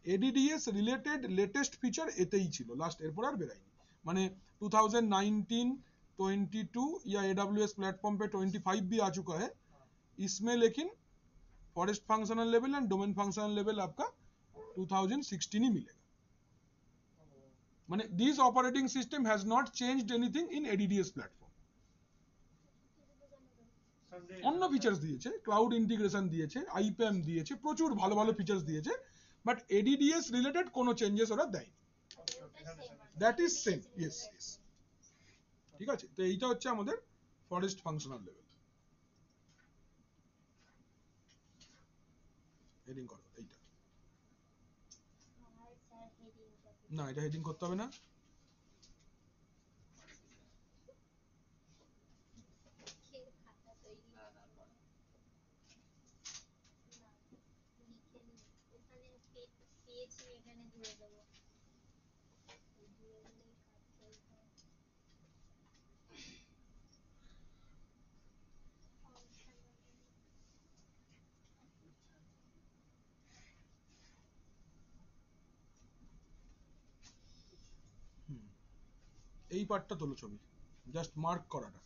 এডিডিএস রিলেটেড লেটেস্ট ফিচার এতেই ছিল লাস্ট, এরপর আর বেরোয়নি। মানে 2019, 22 या AWS प्लेटफॉर्म पे 25 भी आ चुका है इसमें, लेकिन forest functional level and domain functional level आपका 2016 ही मिलेगा। মানে this operating system has not changed anything in ADDS platform. অন্য ফিচার্স দিয়েছে, ক্লাউড ইন্টিগ্রেশন দিয়েছে, আইপ্যাম দিয়েছে, প্রচুর ভালো ভালো ফিচার্স দিয়েছে, বাট ADDS রিলেটেড কোনো চেঞ্জেস ওরা দেয়নি। That is same, yes yes. ঠিক আছে, তো এইটা হচ্ছে আমাদের ফরেস্ট ফাংশনাল লেভেল। হেডিং করো এইটা। আর স্যার হেডিং না, এটা হেডিং করতে হবে না। খাতা তৈরি না না পড়া। না লিখে নি ওখানে পেয়েছি এখানে জুড়ে দেবো জুড়ে দিলেই কাজ চলতে হয়। Function হবে। এই পার্টটা তোলো ছবি, জাস্ট মার্ক করাটা।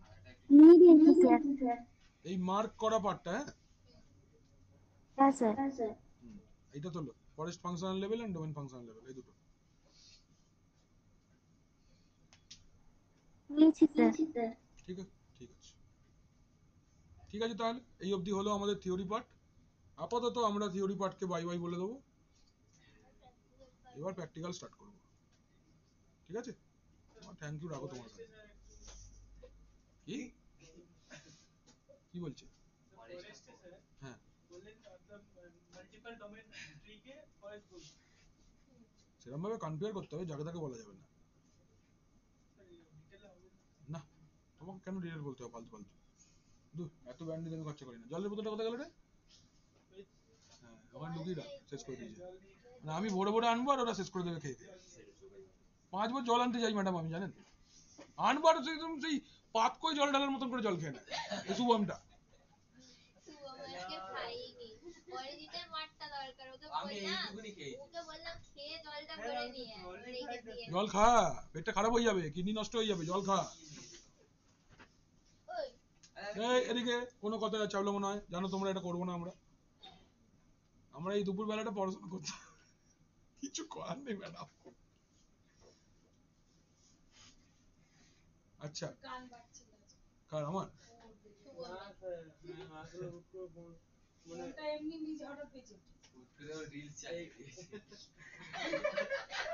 আর এটা একটু নিয়ে নিয়েছি স্যার। এই মার্ক করা পার্টটা, হ্যাঁ স্যার। এইটা তোলো। Forest functional level and domain functional level, এই দুটো। নিয়েছি স্যার। ঠিক আছে, ঠিক আছে, ঠিক আছে। তাহলে এই অবধি হলো আমাদের থিওরি পার্ট। আপাতত আমরা থিওরি পার্টকে বাই বাই বলে দেবো, এবার প্র্যাকটিক্যাল স্টার্ট করব। ঠিক আছে, থ্যাংক ইউ, রাখো তোমার কাছে। কি কি বলছে? ফরেস্ট হ্যাঁ, মাল্টিপল ডোমেন ট্রি কে ফরেস্ট বলছে। সেরকম ভাবে কনফিগার করতে হবে, যাকে তাকে বলা যাবে না। না, তোমাকে কেন ডিটেল বলতে হবে ফালতু ফালতু? এত ব্যান্ডেজ আমি খরচা করি না। জলের বোতলটা কোথায় গেল রে? হ্যাঁ, ওখানে ঢুকিয়ে রাখ, শেষ করে দিয়েছে। মানে আমি ভোরে ভোরে আনবো আর ওরা শেষ করে দেবে খেয়ে। 5 বার জল আনতে যাই ম্যাডাম আমি, জানেন? আনবো আর সেই পাত কই জল ঢালার মতন করে জল খেয়ে নেয় এই শুভমটা। শুভমকে খাইনি অরিজিতের মাঠটা দরকার ওকে আমি বললাম এইটুকুনি খেয়েছি। ওকে বললাম খেয়ে জলটা ভরে নিয়ে আয়, ও রেখে দিয়ে জল খা, পেটটা খারাপ হয়ে যাবে, কিডনি নষ্ট হয়ে যাবে, জল খা। ওই এই এদিকে কোনো কথা চাইলো মনে হয়, জানো তোমরা এটা করবো না আমরা। আমরা এই দুপুর বেলাটা পড়াশোনা করতে, কিছু করার নেই ম্যাডাম। আচ্ছা, কান বাজছিল আজকে। কার? আমার? না স্যার আসলে মনটা এমনি নিজে হঠাৎ বেঁচে উঠেছে। উঠেও রিলস চালিয়ে দিয়েছে।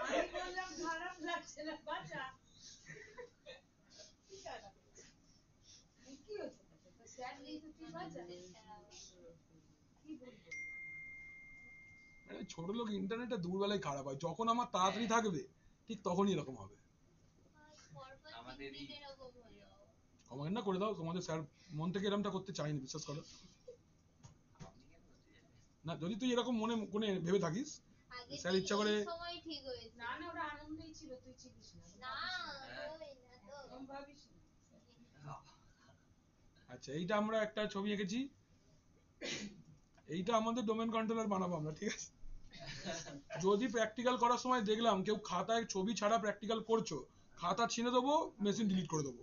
আমি বললাম খারাপ লাগছে না বাজা। কি খারাপ? কি হয়েছে তাতে? তো স্যার নেই তো তুই বাজা। কি বলবো? মানে ছোট লোক ইন্টারনেটে দুপুরবেলায় খারাপ হয়, যখন আমার তাড়াতাড়ি থাকবে ঠিক তখনই এরকম হবে। পরপর আমাদের 3 দিন এরকম হলো কমেন্ট না করে দাও, তোমাদের স্যার মন থেকে এরকমটা করতে চাইনি, বিশ্বাস করো। আপনি কেন করতে যাবেন? না, যদি তুই এরকম মনে কোনে ভেবে থাকিস, আগে স্যার ইচ্ছা করে। সময় ঠিক হয়েছে না না, ওরা আনন্দই ছিল, তুই ছিলিস না। না ওই না তো এরকম ভাবিস না। আচ্ছা, এইটা আমরা একটা ছবি এঁকেছি, এইটা আমাদের ডোমেন কন্ট্রোলার বানাবো আমরা, ঠিক আছে? যদি প্র্যাকটিক্যাল করার সময় দেখলাম কেউ খাতায় ছবি ছাড়া প্র্যাকটিক্যাল করছো, খাতা ছিঁড়ে দেবো, মেশিন ডিলিট করে দেবো।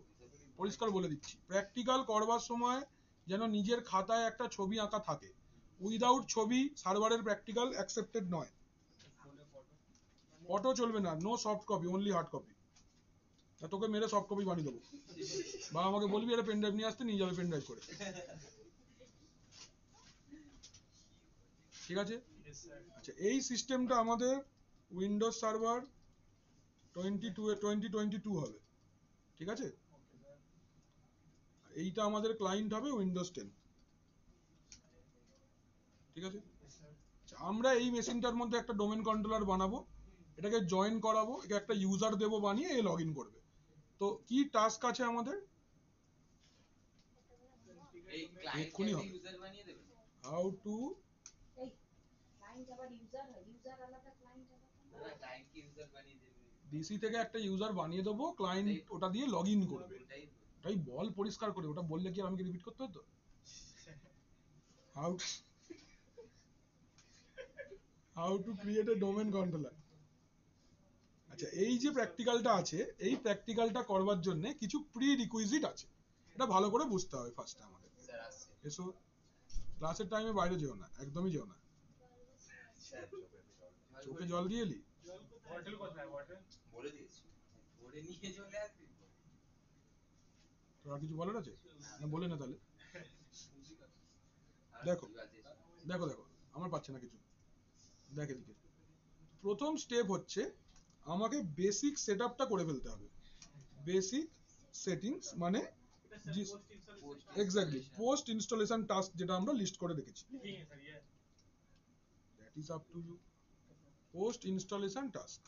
পরিষ্কার বলে দিচ্ছি, প্র্যাকটিক্যাল করবার সময় যেন নিজের খাতায় একটা ছবি আঁকা থাকে। উইদাউট ছবি সার্ভারের প্র্যাকটিক্যাল অ্যাকসেপ্টেড নয়। ফটো চলবে না, no soft copy, only hard copy. তোকে মেরে সফট কপি বানিয়ে দেবো, বা আমাকে বলবি এটা পেন ড্রাইভ নিয়ে আসতে, নিয়ে যাবে পেন ড্রাইভ করে। ঠিক আছে? আচ্ছা, এই সিস্টেমটা আমাদের উইন্ডোজ সার্ভার 2022 হবে, ঠিক আছে? এইটা আমাদের ক্লায়েন্ট হবে উইন্ডোজ 10, ঠিক আছে? আচ্ছা, আমরা এই মেশিনটার মধ্যে একটা ডোমেন কন্ট্রোলার বানাবো, এটাকে জয়েন করাবো, একে একটা ইউজার দেবো বানিয়ে, এ লগ ইন করবে। তো কি টাস্ক আছে আমাদের? এই এক্ষুনি ক্লায়েন্টকে হবে। ইউজার বানিয়ে দেবেন? হাউ টু এই ক্লায়েন্ট আবার ইউজার হয়, ইউজার আলাদা ক্লায়েন্ট আলাদা। না ক্লায়েন্টকে ইউজার বানিয়ে দেবে। ডিসি থেকে একটা ইউজার বানিয়ে দেবো, ক্লায়েন্ট ওটা দিয়ে লগ ইন করবে। ওটাই তো। তাই বল পরিষ্কার করে, ওটা বললে কি আর আমাকে রিপিট করতে হতো? How how to create a domain controller. আচ্ছা, এই যে প্র্যাকটিক্যালটা আছে, এই প্র্যাকটিক্যালটা করবার জন্য কিছু প্রি রিকুইজিট আছে, এটা ভালো করে বুঝতে হবে ফার্স্টে আমাদের। স্যার আসছে। এসো, ক্লাসের টাইমে বাইরে যেও না, একদমই যেও না। চোখে জল দিয়ে এলি? বটল কোথায় বটল? বলে দিয়েছি ভরে নিয়ে চলে আসবি। তোর আর কিছু বলার আছে? না বলে না তাহলে। আর দেখো। কি বাজে? দেখো দেখো, আমার পাচ্ছে না কিছু। দেখ এদিকে, প্রথম স্টেপ হচ্ছে আমাকে বেসিক সেটআপটা করে ফেলতে হবে। বেসিক সেটিংস মানে जी, post installation exactly post installation task যেটা আমরা লিস্ট করে রেখেছি, ठीक है सर ये that is up to you. Post installation task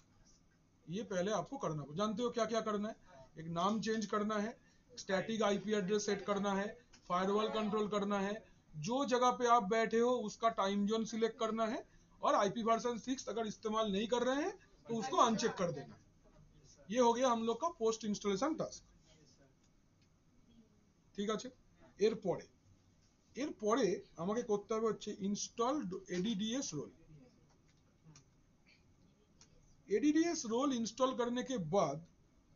ये पहले आपको करना होगा। जानते हो क्या क्या करना है? एक नाम चेंज करना है, स्टैटिक आईपी एड्रेस सेट करना है, फायरवॉल कंट्रोल करना है, जो जगह पे आप बैठे हो उसका टाइम जोन सिलेक्ट करना है, और आईपी वर्जन 6 अगर इस्तेमाल नहीं कर रहे हैं तो उसको अनचेक कर देना है। ये हो गया हम लोग का पोस्ट इंस्टॉलेशन टास्क। ঠিক আছে, এরপরে এরপরে আমাকে করতে হবে হচ্ছে install ADDS role. ADDS role install करने के बाद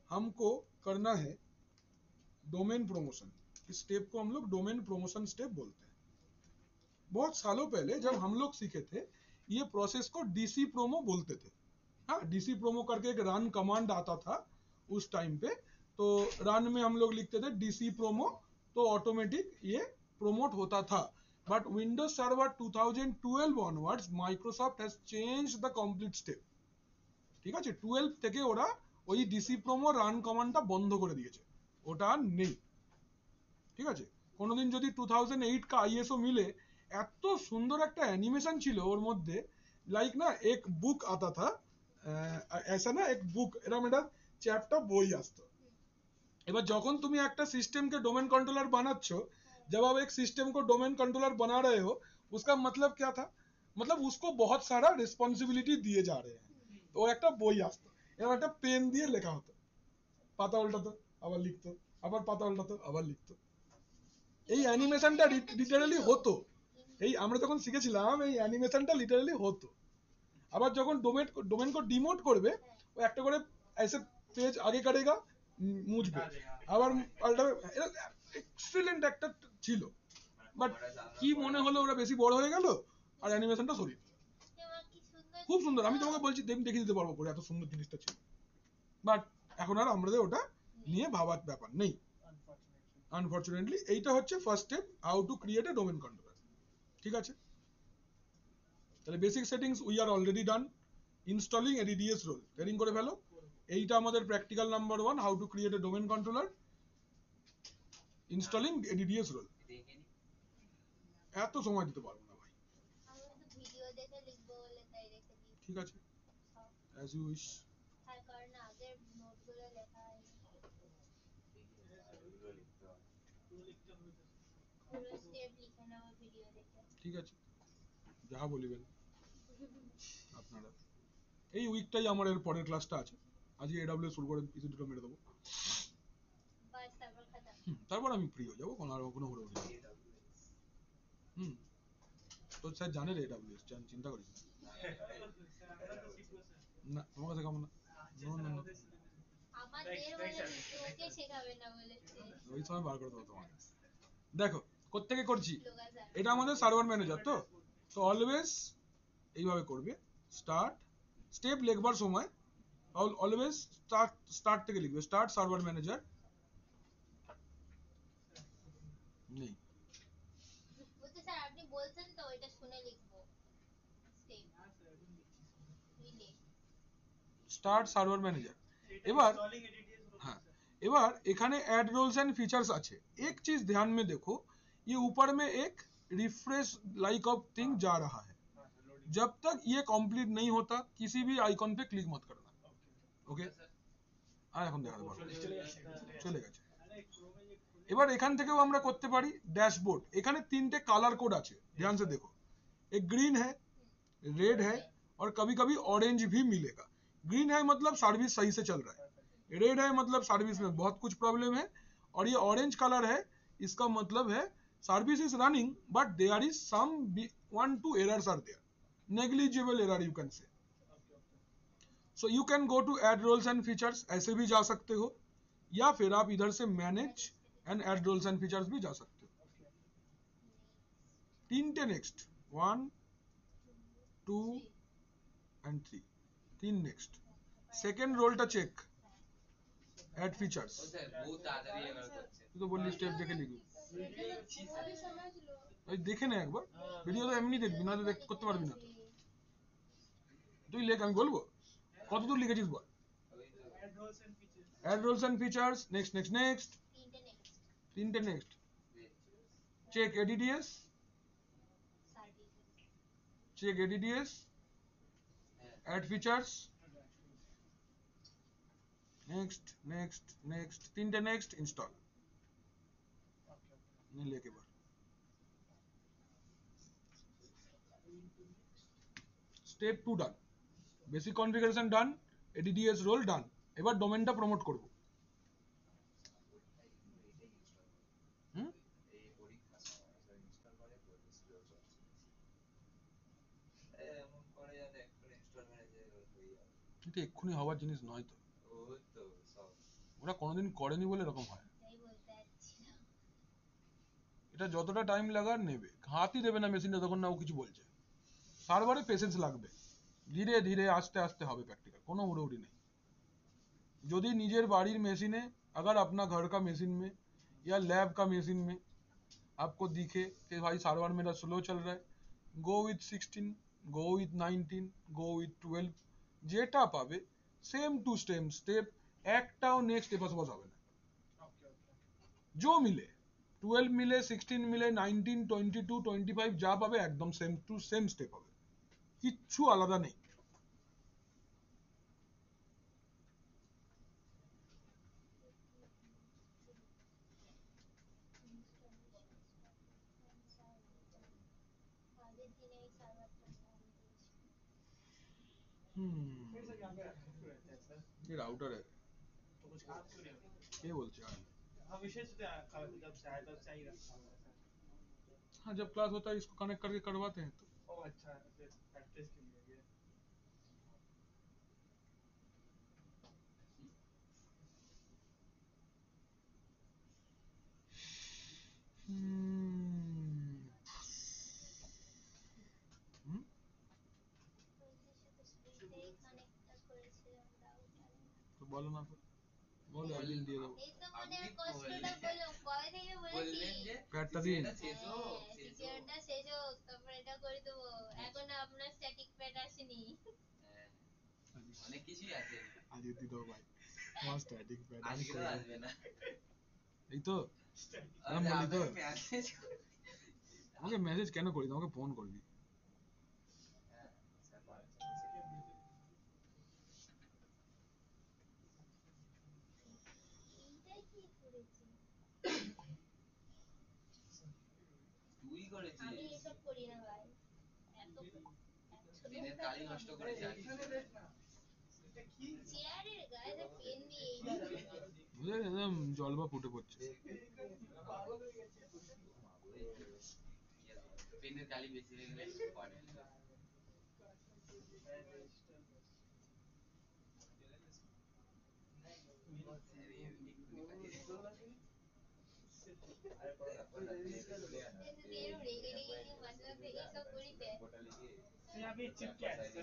हमको करना है डोमेन प्रमोशन। इस स्टेप को हम लोग डोमेन प्रमोशन स्टेप बोलते हैं। बहुत सालों पहले जब हम लोग सीखे थे ये प्रोसेस को डीसी प्रोमो बोलते थे। हाँ, डीसी प्रोमो करके एक रन कमांड आता था उस टाइम पे, तो रन में हम लोग लिखते थे डीसी प्रोमो, तो ऑटोमेटिक ये प्रोमोट होता था। But Windows server 2012 onwards Microsoft has changed the complete step. ঠিক আছে, 12 থেকে ওরা ওই ডিসি প্রোমো রান কমান্ডটা বন্ধ করে দিয়েছে, ওটা আর নেই। ঠিক আছে, কোনোদিন যদি 2008 का आईएसओ मिले, এত সুন্দর একটা অ্যানিমেশন ছিল ওর মধ্যে, লাইক না এক বুক आता था, ऐसा ना एक बुक এরকম একটা চ্যাপ্টার বই আসতো। এবার যখন তুমি একটা সিস্টেমকে ডোমেन कंट्रोलर বানাচ্ছ, जब आप एक सिस्टम को डोमेन कंट्रोलर बना रहे हो, उसका मतलब क्या था? मतलब उसको बहुत सारा रिस्पॉन्सिबिलिटी दिए जा रहे हैं। তো একটা বই আসতো, এরকম একটা পেন দিয়ে লেখা হতো, পাতা উল্টাতো আবার লিখতো, আবার পাতা উল্টাতো আবার লিখতো। এই অ্যানিমেশনটা লিটারালি হতো। এই আমরা যখন শিখেছিলাম এই অ্যানিমেশনটা লিটারালি হতো। আবার যখন डोमेन को डिमोट করবে, ও একটা করে ऐसे पेज आगे करेगा, মুছবে, আবার পাল্টাবে। এটা এক্সিলেন্ট একটা ছিল, বাট কি মনে হলো ওরা বেশি বড় হয়ে গেল আর অ্যানিমেশনটা সরিয়ে দিল। কি সুন্দর খুব সুন্দর, আমি তোমাকে বলছি দেখিয়ে দিতে পারবো করে, এত সুন্দর জিনিসটা ছিল। বাট এখন আর আমাদের ওটা নিয়ে ভাবার ব্যাপার নেই, আনফরচুনেটলি। এইটা হচ্ছে first step, how to create a domain controller. ঠিক আছে, তাহলে basic settings we are already done. Installing ADDS role training করে ফেলো। এইটা আমাদের practical number 1, how to create a domain controller, installing ADDS role. দেখে নি এত সময় দিতে পারবো না ভাই। আমি তো ভিডিও দেখে লিখবো বলে তাই রেখে দিই। ঠিক আছে, অ্যাজ ইউ উইশ। তার কারণ আগের নোটগুলো লেখা হয়নি, এগুলো লিখতে হবে। पूरा लिखते हुए পুরো স্টেপ লিখে নেবো ভিডিও দেখে। ঠিক আছে, যা বলিবেন আপনারা। এই উইকটাই আমার এর পরের ক্লাসটা আছে, আজকে এডব্লিউ শুরু করে কিছু দুটো মেরে দেবো, বাস তারপর খাতা। তারপর আমি ফ্রি হয়ে যাবো, কোনো আর কোনো হুড়োহুড়ি নেই। হুম, তো স্যার জানে রে এডব্লিউ, চিন্তা করিস না। तो सीखो सर না, তোমাকে শেখাবো না। No, no, no. আমাদের বলে ওকে শেখাবে না বলেছে ওই সময় বার করে দেবো তোমাকে। দেখো কোত্থেকে করছি, লোগা স্যার। এটা আমাদের সার্ভার ম্যানেজার, তো তো অলওয়েজ এইভাবে করবে। স্টার্ট স্টেপ লিখবার সময় অলওয়েজ স্টার্ট থেকে লিখবে, স্টার্ট সার্ভার ম্যানেজার নেই। বলতে স্যার আপনি বলছেন তো এটা শুনে লিখবো স্টেপ हाँ सर अभी लिखी রিলে। Start server manager. এবার इंस्टॉलिंग एडिटिंग हाँ, एबार एखाने ऐड रोल्स एंड फीचर्स আছে। एक चीज ध्यान में देखो, ये ऊपर में एक रिफ्रेश लाइक ऑफ थिंग जा रहा है, जब तक ये कंप्लीट नहीं होता किसी भी आइकन पे क्लिक मत करना। ओके, আর এখন দেখাতে পারবো, চলে গেছে। अरे क्रोम में ये खुले এবার এখান থেকেও আমরা করতে পারি ড্যাশবোর্ড। এখানে তিনটে কালার कोड আছে, ध्यान से देखो, एक ग्रीन है, रेड है और कभी कभी ऑरेंज भी मिलेगा। ग्रीन है मतलब सर्विस सही से चल रहा है, रेड है मतलब सर्विस में बहुत कुछ प्रॉब्लम है, और ये ऑरेंज कलर है, इसका मतलब है service is running but there is some 1-2 errors are there, negligible error you can say. So you can go to add roles and features, ऐसे भी जा सकते हो, या फिर आप इधर से manage and add roles and features भी जा सकते हो। तीनटे नेक्स्ट, 1 2 एंड 3, तीन नेक्स्ट। सेकेंड रोलটা চেক, ऐड फीचर्स। ও স্যার বহুত তাড়াতাড়ি এবার করছে তুই তো বললি স্টেপ দেখে লিখবি, अभी समय ছিল ওই দেখে নে একবার, ভিডিও তো এমনি দেখবি না, তো করতে পারবি না তো। তুই লেখ, আমি বলবো কত দূর লিখেছিস বল। ওই তো add roles and features add roles and features, next next next, তিনটে নেক্সট। তিনটে next check ADDS services check ADDS add features next next next তিনটে নেক্সট ইনস্টল নিলে একেবার step 2 done basic configuration done ADDS role done এবার ডোমেনটা promote করব হুম এই পরীক্ষার সময় এসব ইনস্টল করে বলতে স্লো করছে এমন করে যাতে একটা ইনস্টল মেরে যে হয়ে যাবে এটা এক্ষুনি হওয়ার জিনিস নয় তো ও তো সব ওরা কোনোদিন করেনি বলে এরকম হয় তাই বলতে যাচ্ছিলাম এটা যতটা টাইম লাগার নেবে হাতই দেবে না মেশিনটা তখন না ও কিছু বলছে সার্ভারে পেশেন্স লাগবে ধীরে ধীরে আস্তে आस्ते হবে প্র্যাকটিক্যাল কোনো হুড়োহুড়ি নেই যদি নিজের বাড়ির মেশিনে अगर अपना घर का मशीन में या लैब का मशीन में आपको दिखे कि भाई सर्वर मेरा स्लो चल रहा है go with 16 go with 19 go with 12 যেটা পাবে সেম টু সেম স্টেপ একটাও নেক্সট এপাশোপাশ হবে না जो मिले 12 मिले 16 मिले 19 22 25 যা পাবে একদম সেম টু সেম স্টেপ হবে কিচ্ছু আলাদা নেই আগের দিনে এই সার্ভারটা অন করেছি फिर सर यहाँ पे एक्टिव क्यों रहते हैं सर ये राउटर है तो कुछ काम क्यों नहीं होता ये बोलते हैं हम विशेष जब से आया तब से ही रखा हुआ है सर हाँ जब क्लास होता है इसको कनेक्ट करके करवाते हैं तो ओ अच्छा फिर प्रैक्टिस के लिए ये স্প্রিংটাই কানেক্টটা করেছিলাম রাউটারে तो बोलो ना तो बोलो अगले দিয়ে দেবো এই তো মনে কষ্টটা বললাম কবে থেকে বলেছি বললেন যে প্যাডটা দিন এটা শেষ হোক সিকিউরটা শেষ হোক তারপর এটা করে দেবো এখন আপনার স্ট্যাটিক প্যাড আসেনি হ্যাঁ, অনেক কিছুই আছে আজকে দিয়ে দেবো ভাই আমার স্ট্যাটিক প্যাড আমি আজকে তো করে আসবে না এই তো আমি বলি তো মেসেজ আমাকে মেসেজ কেন করিস আমাকে ফোন করবি এইটাই কি করেছি তুই করেছিস আমি এসব করি না ভাই এত দিনের কালি নষ্ট করে যাচ্ছিস চেয়ারের গায়ে যে পেন দিয়ে বুঝলে একদম জলবা ফুটে পড়ছে পেনের কালি বেশি হয়ে গেলে পড়ে এরম রেগে রেগে নিয়ে মাঝে মাঝে এইসব করিতে तो यहाँ पे चिप क्या है सर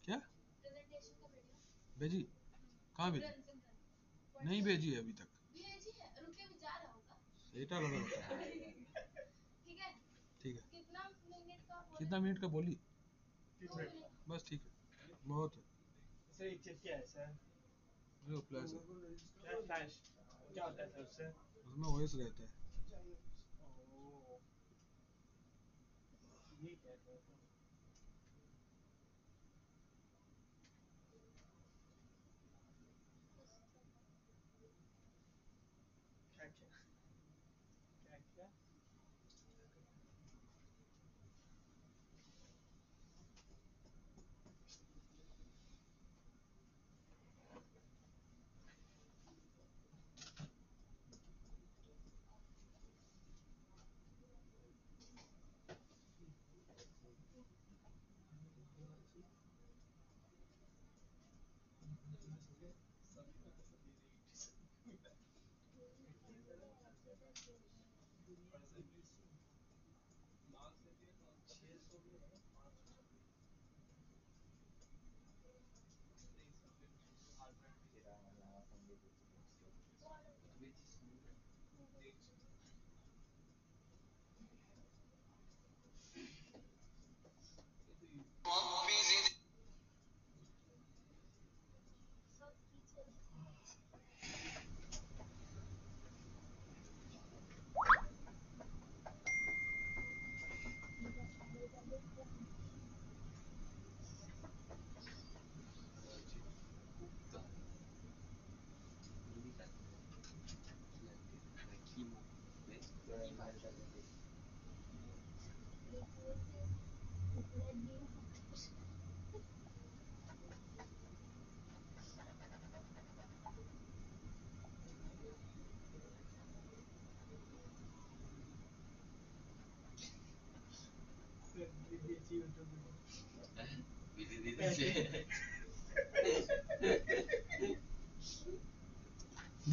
क्या प्रेजेंटेशन कब रेडी हो भेजी कहाँ भेजी नहीं भेजी है अभी तक भेजी है रुके भी जा रहा होगा এটা আলাদা কথা ठीक है ठीक है कितना मिनट का बोले? कितना मिनट का बोली 3 मिनट बस ठीक है बहुत है सर ये चिप क्या है सर जो फ्लैश है क्या फ्लैश क्या होता है सर उससे उसमें ओएस रहता है ओह ये क्या है सर क्या क्या क्या क्या সব কিছু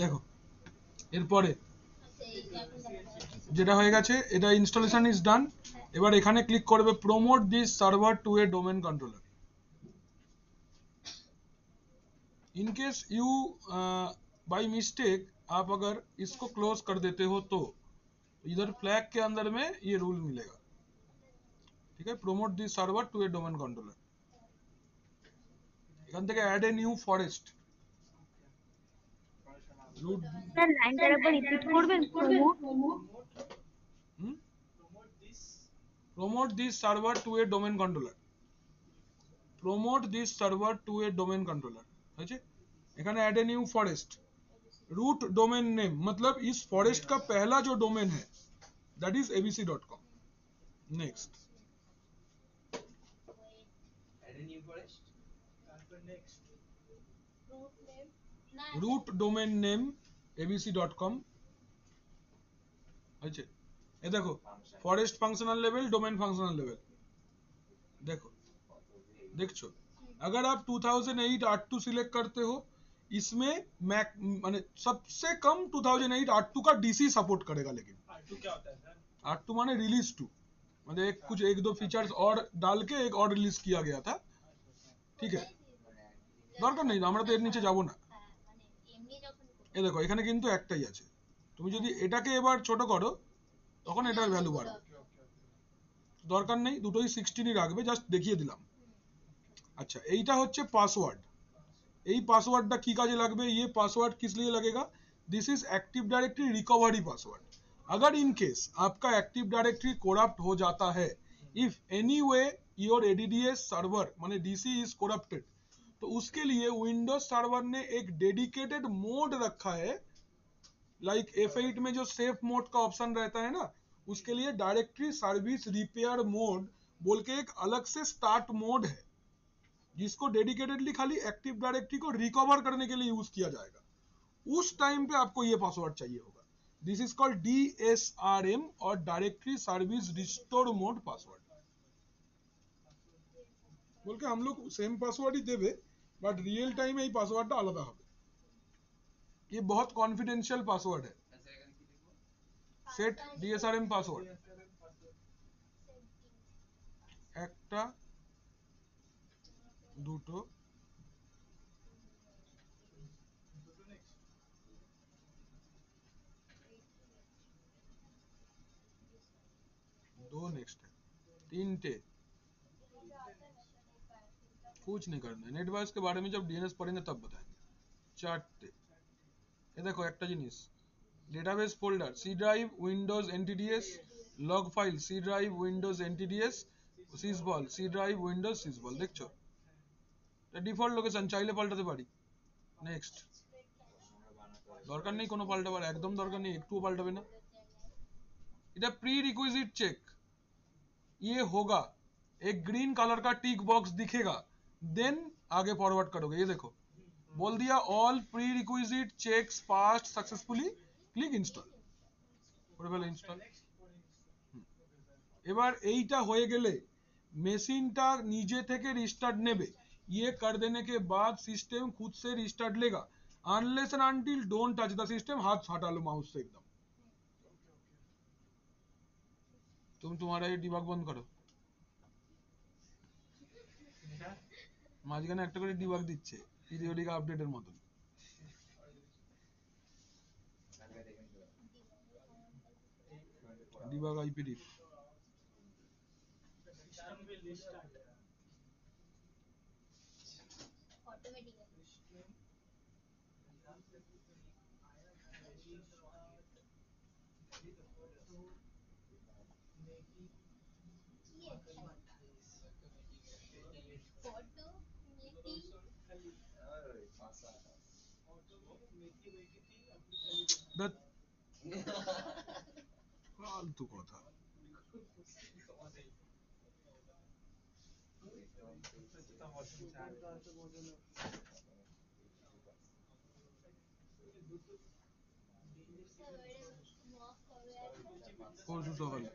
দেখো এরপরে আচ্ছা এইটা এখন দেখা যাচ্ছে। যেটা হয়ে গেছে, এটা ইনস্টলেশন ইজ ডান। এবার এখানে ক্লিক করবে promote this server to a domain controller. In case you by mistake आप अगर इसको क्लोज कर देते हो तो इधर फ्लैग के अंदर में ये रूल मिलेगा, ठीक है। Promote this server to a domain controller, এখান থেকে add a new forest root. Sir লাইনটা একবার রিপিট করবেন, promote promote this promote this server to a domain controller, promote this server to a domain controller है। एखाने add a new forest, root domain name, मतलब इस फॉरेस्ट का पहला जो डोमेन है that is abc.com। Next Add a new forest. তারপর next root name না रूट डोमेन नेम abc.com আছে। ये देखो forest functional level, domain functional level, देखो देखो। अगर आप 2008 R2 सिलेक्ट करते हो, इसमें मैक माने सबसे कम 2008 R2 का डीसी सपोर्ट करेगा, लेकिन R2 क्या होता है सर? R2 माने रिलीज टू, मतलब एक कुछ एक दो फीचर्स और डाल के एक और रिलीज किया गया था, ठीक है। দরকার নেই, আমরা তো এর নিচে যাব না। মানে এমনি যখন এই দেখো এখানে কিন্তু একটাই আছে, তুমি যদি এটাকে এবার ছোট করো তখন এটার ভ্যালু বাড়বে। দরকার নেই, দুটোই 16ই রাখবে, জাস্ট দেখিয়ে দিলাম। अच्छा এইটা হচ্ছে পাসওয়ার্ড। এই পাসওয়ার্ডটা কি কাজে লাগবে? ये पासवर्ड किस लिए लगेगा? This is active directory recovery password. अगर इन केस आपका एक्टिव डायरेक्टरी करप्ट हो जाता है, if any way your ADDS server माने डीसी इज करप्टेड, तो उसके लिए विंडोज सर्वर ने एक डेडिकेटेड मोड रखा है, लाइक F8 में जो सेफ मोड का ऑप्शन रहता है ना, उसके लिए डायरेक्टरी सर्विस रिपेयर मोड बोल के एक अलग से स्टार्ट मोड है, जिसको डेडिकेटेडली खाली एक्टिव डायरेक्टरी को रिकवर करने के लिए यूज किया जाएगा। उस टाइम पे आपको ये पासवर्ड चाहिए होगा। दिस इज कॉल्ड DSRM और directory service restore mode password बोल के हम लोग सेम पासवर्ड ही देवे, बट रियल टाइम এই পাসওয়ার্ডটা আলাদা হবে। ये बहुत कॉन्फिडेंशियल पासवर्ड है। আচ্ছা এখানে কি লিখবো? सेट DSRM पासवर्ड একটা দুটো দুটো next दो नेक्स्ट है, तीनटे कुछ नहीं करना है। नेटवर्क के बारे में जब डीएनएस पढ़ेंगे तब बताएंगे। चारटे ये देखो একটা জিনিস, database folder C drive Windows NTDS, log file C drive Windows NTDS, SYSVOL C drive Windows SYSVOL, দেখছো এটা ডিফল্ট লোকেশন, চাইলে পাল্টাতে পারি। নেক্সট দরকার নেই কোনো পাল্টাবার, একদম দরকার নেই, একটুও পাল্টাবে না। এটা प्री रिक्विजिट चेक, ये होगा एक ग्रीन कलर का टिक बॉक्स दिखेगा, देन आगे फॉरवर्ड करोगे। ये देखो बोल दिया all prerequisite checks passed successfully, click install করে ফেলো ইনস্টল। এবার এইটা হয়ে গেলে মেশিনটা নিজে থেকে রিস্টাर्ट নেবে। ये कर देने के बाद सिस्टम खुद से रिस्टार्ट लेगा, unless and until don't touch the system. हाथ हटा लो माउस से एकदम। तुम तुम्हारा ये डिबग बंद करो, মাঝখানে একটা করে ডিবাগ দিচ্ছে পিরিয়ডিক আপডেটের মতন। তাহলে দেখেন তো debug IPD system will restart automatically system restart to make it কি এটা ফটো মেথি अरे पासा ऑटो में मेथी बैठी थी अपनी कली के साथ। ধ্যাৎ, ফালতু কথা। তারপরে মক কবে আছে? পরশু সকালে।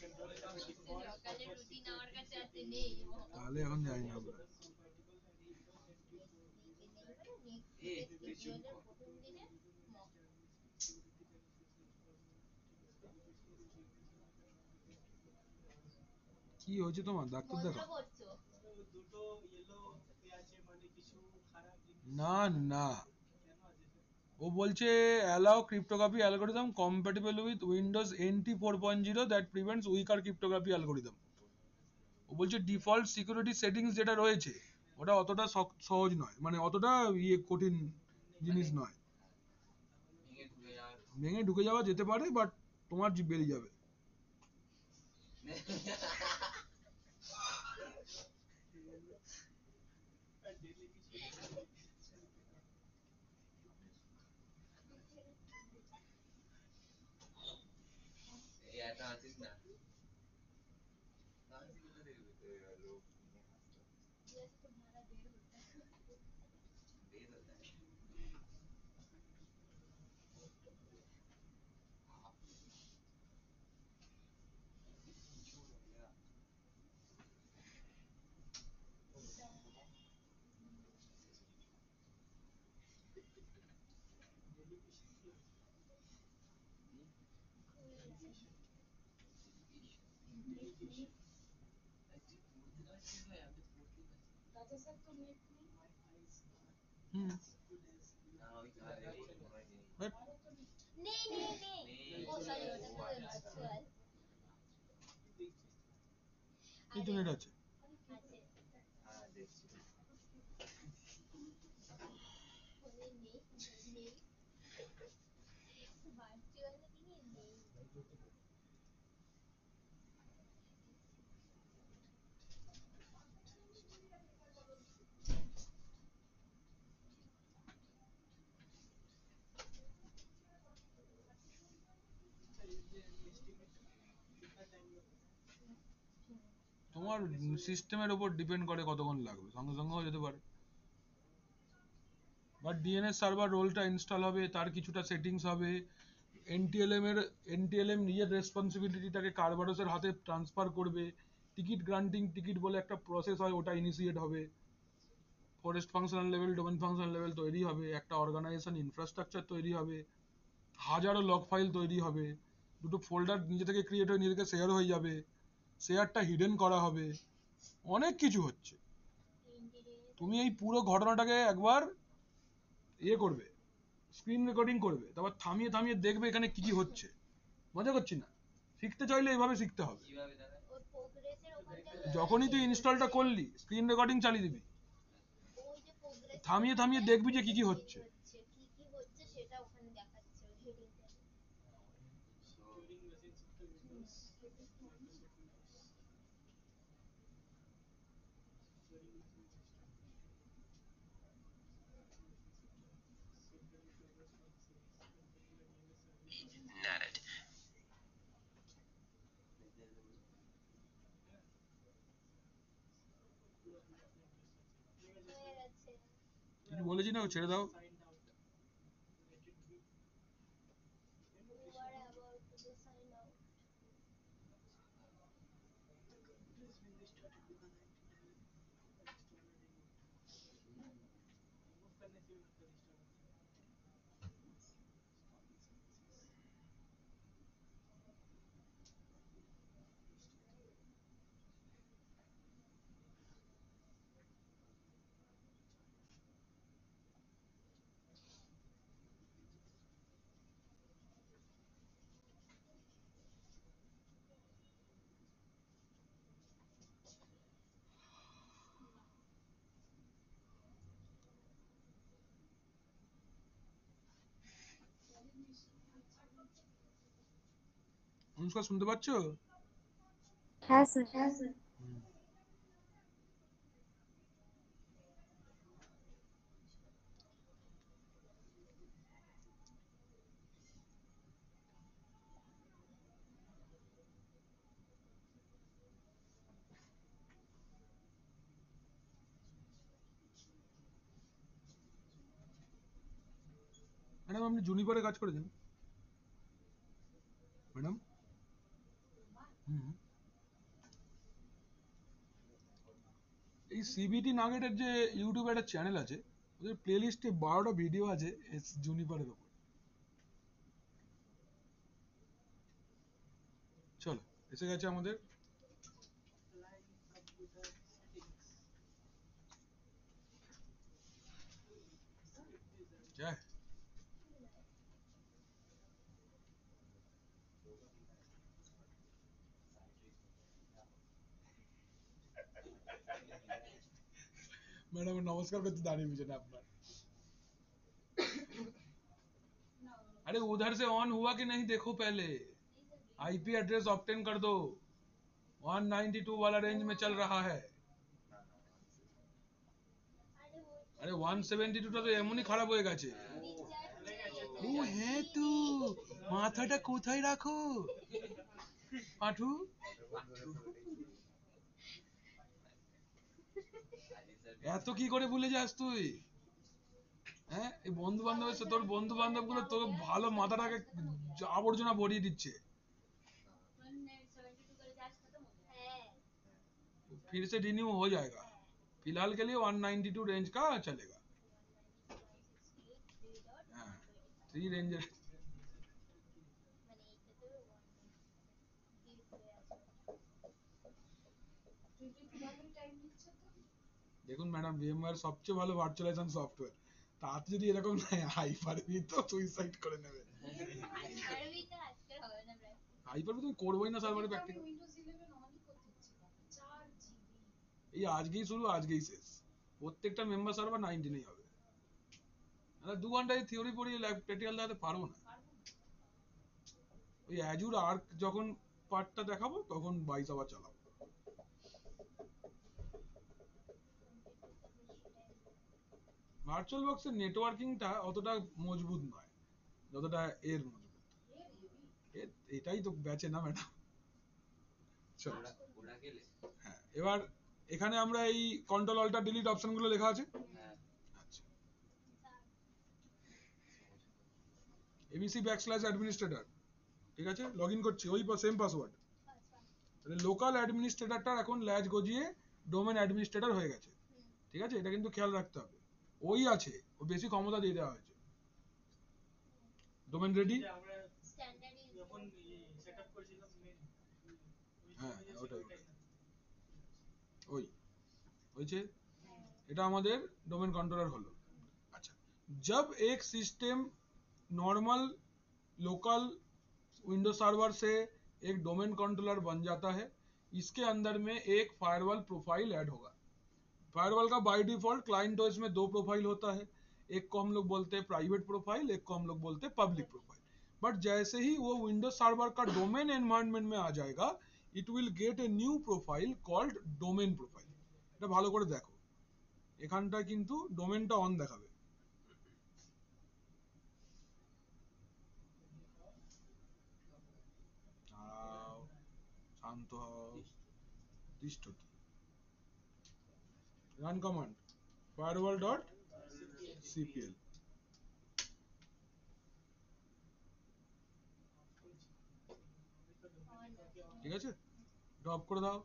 সকালে রুটিন আমার কাছে আছে, নেই মক। তাহলে এখন যাই না আমরা। নেক্সট শিডিউলের প্রথম দিনে মক। কি হয়েছে তোমার? ডাক্তার মন্ত্র দেখাও। পড়ছো? দুটো ইয়েলো পেঁয়াজে মানে কিছু খারাপ জিনিস না না, কেন আছে স্যার? ও বলছে allow cryptography algorithm compatible with Windows NT 4.0 that prevents weaker cryptography algorithm. ও বলছে ডিফল্ট সিকিউরিটি সেটিংস যেটা রয়েছে ওটা অতটা সহজ নয়, মানে অতটা কঠিন জিনিস নয়। ভেঙে ঢুকে যাওয়া যেতে পারে, বাট তোমার বেরিয়ে যাবে। আর ডেলি কিছু ये आता आतीस ना कहाँ से कितना देर होते हैं लोग इन्हें हंसते जैसे तुम्हारा देर होता है। देर होता है हाँ छोड़ गया राजा सर तो नेट में হুম, हाँ वही कहा है वो तो होना ही नहीं বাট हमारे तो नहीं नहीं ओ सॉरी ওটা वो তো अच्छा ভার্চুয়াল ইন্টারনেট আছে। আছে, हाँ देखिए ফোনে নেই, নেই ভার্চুয়াল নিয়ে নেই। कितना टाइम लगता है? তোমার সিস্টেমের উপর ডিপেন্ড করে কতক্ষণ লাগবে, সঙ্গে সঙ্গে হয়ে যেতে পারে। বাট ডিএনএস সার্ভার রোলটা ইনস্টল হবে, তার কিছুটা সেটিংস হবে, এনটিএলএম নিজের রেসপন্সিবিলিটিটাকে কারবারসের হাতে ট্রান্সফার করবে, টিকিট গ্রান্টিং টিকিট বলে একটা প্রসেস হয়, ওটা ইনিশিয়েট হবে, forest functional level domain functional level তৈরি হবে, একটা অর্গানাইজেশন ইনফ্রাস্ট্রাকচার তৈরি হবে, হাজারো লগ ফাইল তৈরি হবে, দুটো ফোল্ডার নিজে থেকে ক্রিয়েট হয়ে নিজেকে শেয়ার হয়ে যাবে, শেয়ারটা হিডেন করা হবে, অনেক কিছু হচ্ছে। তুমি এই পুরো ঘটনাটাকে একবার করবে, স্ক্রিন রেকর্ডিং করবে, তারপর থামিয়ে থামিয়ে দেখবে এখানে কি কি হচ্ছে। মজা করছি না, শিখতে চাইলে এইভাবে শিখতে হবে। কিভাবে দাদা ওই প্রোগ্রেসের ওখানটায় যখনই তুই ইনস্টলটা করলি স্ক্রিন রেকর্ডিং চালিয়ে দিবি, ওই যে প্রোগ্রেস থামিয়ে থামিয়ে দেখবি যে কি কি হচ্ছে। কি কি হচ্ছে সেটা ওখানে দেখাচ্ছে ওই হেডিংটা। Turing machine software Windows, Microsoft Windows. Turing machine system. Software with progress functions, configure DNS service. पूरा पूरा इंटरेस्ट আছে। হয়ে গেছে। কিছু বলেছি না, ছেড়ে দাও। Signed out. Let it be. You are about to be signed out. Please when they started because I didn't have it installed remote. Remove करने से भी मतलब इंस्टॉल होता है। অনুষ্কা শুনতে পাচ্ছো? হ্যাঁ স্যার। হুম। ম্যাডাম আপনি জুনিপারে কাজ করেছেন ম্যাডাম? হুম। এই সিবিটি নাগেটের যে ইউটিউবে একটা চ্যানেল আছে, ওদের প্লেলিস্টে 12টা ভিডিও আছে জুনিপারের উপর। চলো, এসে গেছে আমাদের Applying computer settings. क्या है? मैडम नमस्कार करते दाढ़ी मुझे ना अपना। अरे उधर से ऑन हुआ कि नहीं देखो पहले, आईपी एड्रेस ऑप्टेन कर दो, 192 वाला रेंज में चल रहा है। अरे 172 টা তো এমনই খারাপ হয়ে গেছে। ও হ্যাঁ তো মাথাটা কোথায় রাখো পাঠু? এত কি করে ভুলে যাস তুই? হ্যাঁ, এই বন্ধু বান্ধবের সাথে তোর বন্ধু বান্ধব গুলো তোর ভালো মাথাটাকে আবর্জনা ভরিয়ে দিচ্ছে। फिर से रिन्यू हो जाएगा, फिलहाल के लिए 192 रेंज का चलेगा। हाँ, 3 रेंज। দেখুন ম্যাডাম, VMware সবচেয়ে ভালো ভার্চুয়ালাইজেশন সফটওয়্যার, তাতে যদি এরকম হাইপার-ভি তো সুইসাইড করে নেবে। হাইপার-ভি তুমি করবোই না সার্ভারে প্র্যাকটিক্যাল। এই আজকেই শুরু, আজকেই শেষ, প্রত্যেকটা মেম্বার সার্ভার 19 হবে। 2 ঘন্টায় থিওরি পড়িয়ে প্র্যাকটিক্যাল দেখাতে পারবো না। ওই অ্যাজুর আর্ক যখন পার্টটা দেখাবো তখন 22 আবার চালাবো। ভার্চুয়াল বক্সের নেটওয়ার্কিংটা অতটা মজবুত নয় যতটা এর মজবুত। এটাই তো ব্যাচে না ম্যাডাম। হ্যাঁ, এবার এখানে আমরা এই কন্ট্রোল অল্টার ডিলিট অপশন গুলো লেখা আছে। আচ্ছা, abc \administrator, ঠিক আছে, লগ ইন করছি ওই সেম পাসওয়ার্ড। তাহলে লোকাল অ্যাডমিনিস্ট্রেটরটা এখন ল্যাজ গজিয়ে ডোমেন অ্যাডমিনিস্ট্রেটর হয়ে গেছে, ঠিক আছে, এটা কিন্তু খেয়াল রাখতে হবে। ওই আছে, ও বেশি ক্ষমতা দিয়ে দেওয়া হয়েছে। Domain ready? আমরা যখন সেটআপ করেছিলাম মেন, হ্যাঁ ওটাই ওই হয়েছে, এটা আমাদের डोमेन कंट्रोलर হলো। अच्छा, जब एक system normal local Windows server से एक डोमेन कंट्रोलर बन जाता है, इसके अंदर में एक फायरवॉल प्रोफाइल ऐड होगा। फायरवॉल का बाय डिफॉल्ट क्लाइंट OS में 2 प्रोफाइल होता है, एक को हम लोग बोलते हैं प्राइवेट प्रोफाइल, एक को हम लोग बोलते हैं पब्लिक प्रोफाइल। बट जैसे ही वो विंडोज सर्वर का डोमेन एनवायरनमेंट में आ जाएगा, it will get a new profile called domain profile. এটা ভালো করে দেখো, এখানটা কিন্তু ডোমেনটা অন দেখাবে। শান্ত হও, দৃষ্ট কি, রান কমান্ড firewall.cpl, ঠিক আছে, ড্রপ করে দাও,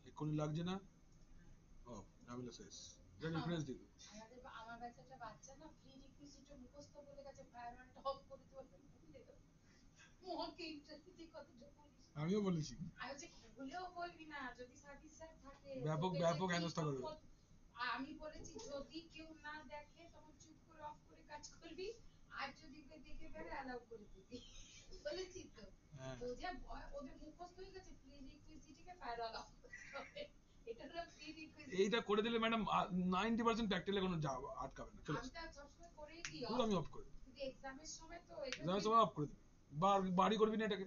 এক্ষুনি লাগছে না, অফ, ঝামেলা শেষ। এটা রিফ্রেশ দিন। আমার কাছে একটা বাচ্চা না প্রি রিকুইজিটে মুখস্থ বলে গেছে ফায়ারওয়ালটা অফ করে দিও, মোকে ইন্টারেস্টিং কথা বলিস। আমিও বলেছি, আমি যে ভুলেও বলবি না, যদি সার্ভিস স্যার থাকে ব্যাপক ব্যাপক হেনস্থা করবে। আমি বলেছি যদি কেউ না দেখে তখন চুপ করে অফ করে কাজ করবি, আর যদি কেউ দেখে ফেলে অ্যালাউ করে দিবি, বলেছি তো। তো যে ওদের মুখস্থ হয়ে গেছে প্রি রিকুইজিটে ফায়ারওয়াল অফ করতে হবে, এটা হলো প্রি রিকুইজিট। এইটা করে দিলে ম্যাডাম 90% প্র্যাকটিক্যালে কোনো আটকাবে না, চলে আমি তো সবসময় করেই দিই, আমি অফ করে দিই, কিন্তু এক্সামের সময় তো এক্সামের সময় অফ করে দিই, বাড়ি করবি না এটাকে,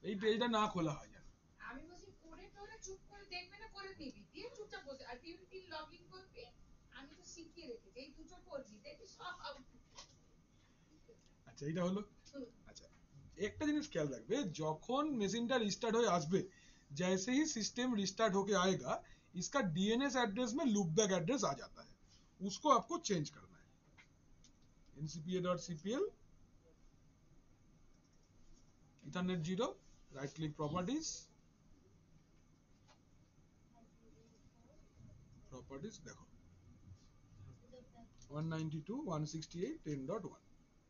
এই পেজটা না খোলা হয় যেন। আমি বলছি করে টোরে চুপ করে দেখবে না, করে নিবি, দিয়ে চুপচাপ বসে আর টিম লগ ইন করবি। আমি তো শিখিয়ে রেখেছি এই দুটো করবি, দেখবি সব। আচ্ছা, এইটা হলো। আচ্ছা, একটা জিনিস খেয়াল রাখবে, যখন মেশিনটা রিস্টার্ট হয়ে আসবে, जैसे ही सिस्टम रिस्टार्ट होके आएगा, इसका DNS एड्रेस में लूपबैक एड्रेस आ जाता है, उसको आपको चेंज करना है। ncpa.cpl ethernet 0, right click properties, দেখো 192.168.10.1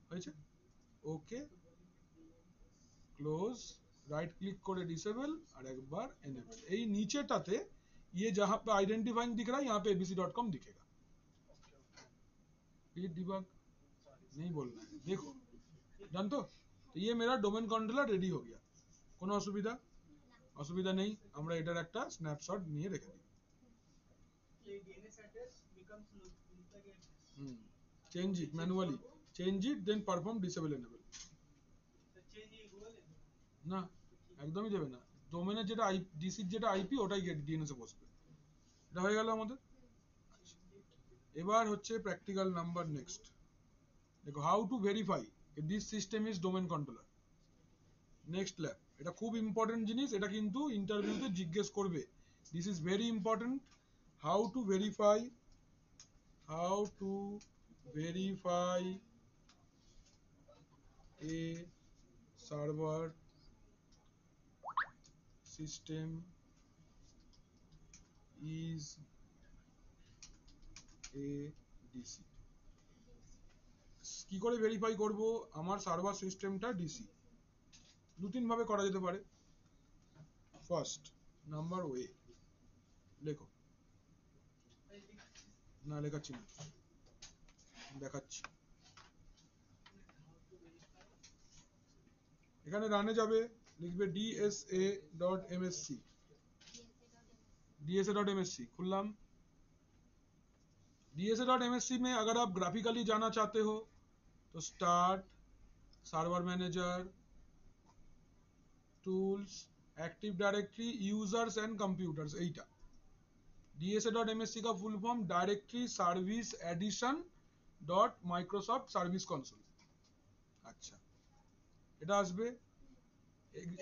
হয়েছে। ওকে, ক্লোজ, রাইট ক্লিক করে ডিসেবল আর একবার এনেবल। এই নিচেটাতে ये जहां पे आइडेंटिफाइंग दिख रहा है यहाँ पे abc.com दिखेगा। ये डिबग नहीं बोलना है, देखो डन। तो ये मेरा डोमेन कंट्रोलर रेडी हो गया। কোনো অসুবিধা নেই, আমরা এটার একটা স্ন্যাপশট নিয়ে রেখে দিই। এই DNS address becomes loop address. Change it manually, change it then perform disable enable. তো চেঞ্জ এই গুগল না, একদমই দেবে না। ডোমেনের যেটা ডিসির যেটা আইপি ওটাই ডিএনএস এ বসবে। এটা হয়ে গেল আমাদের। এবার হচ্ছে প্র্যাকটিক্যাল নাম্বার নেক্সট। দেখো, how to verify this system is domain controller. Next lab, এটা খুব ইম্পর্টেন্ট জিনিস, এটা কিন্তু ইন্টারভিউতে জিজ্ঞেস করবে। This is very important. How to verify a server system is a DC। কি করে ভেরিফাই করব আমার সার্ভার সিস্টেমটা ডিসি? দু তিন ভাবে করা যেতে পারে। ফার্স্ট নাম্বার ওয়ে, লেখো, না লেখাচ্ছি না, দেখাচ্ছি। এখানে রানে যাবে, লিখবে dsa.msc, dsa.msc खुल्लाम। dsa.msc में अगर आप ग्राफिकली जाना चाहते हो तो start, server manager, tools, active directory, users and computers. এইটা dsa.msc का full form directory service edition dot Microsoft service console. अच्छा, এটা আসবে।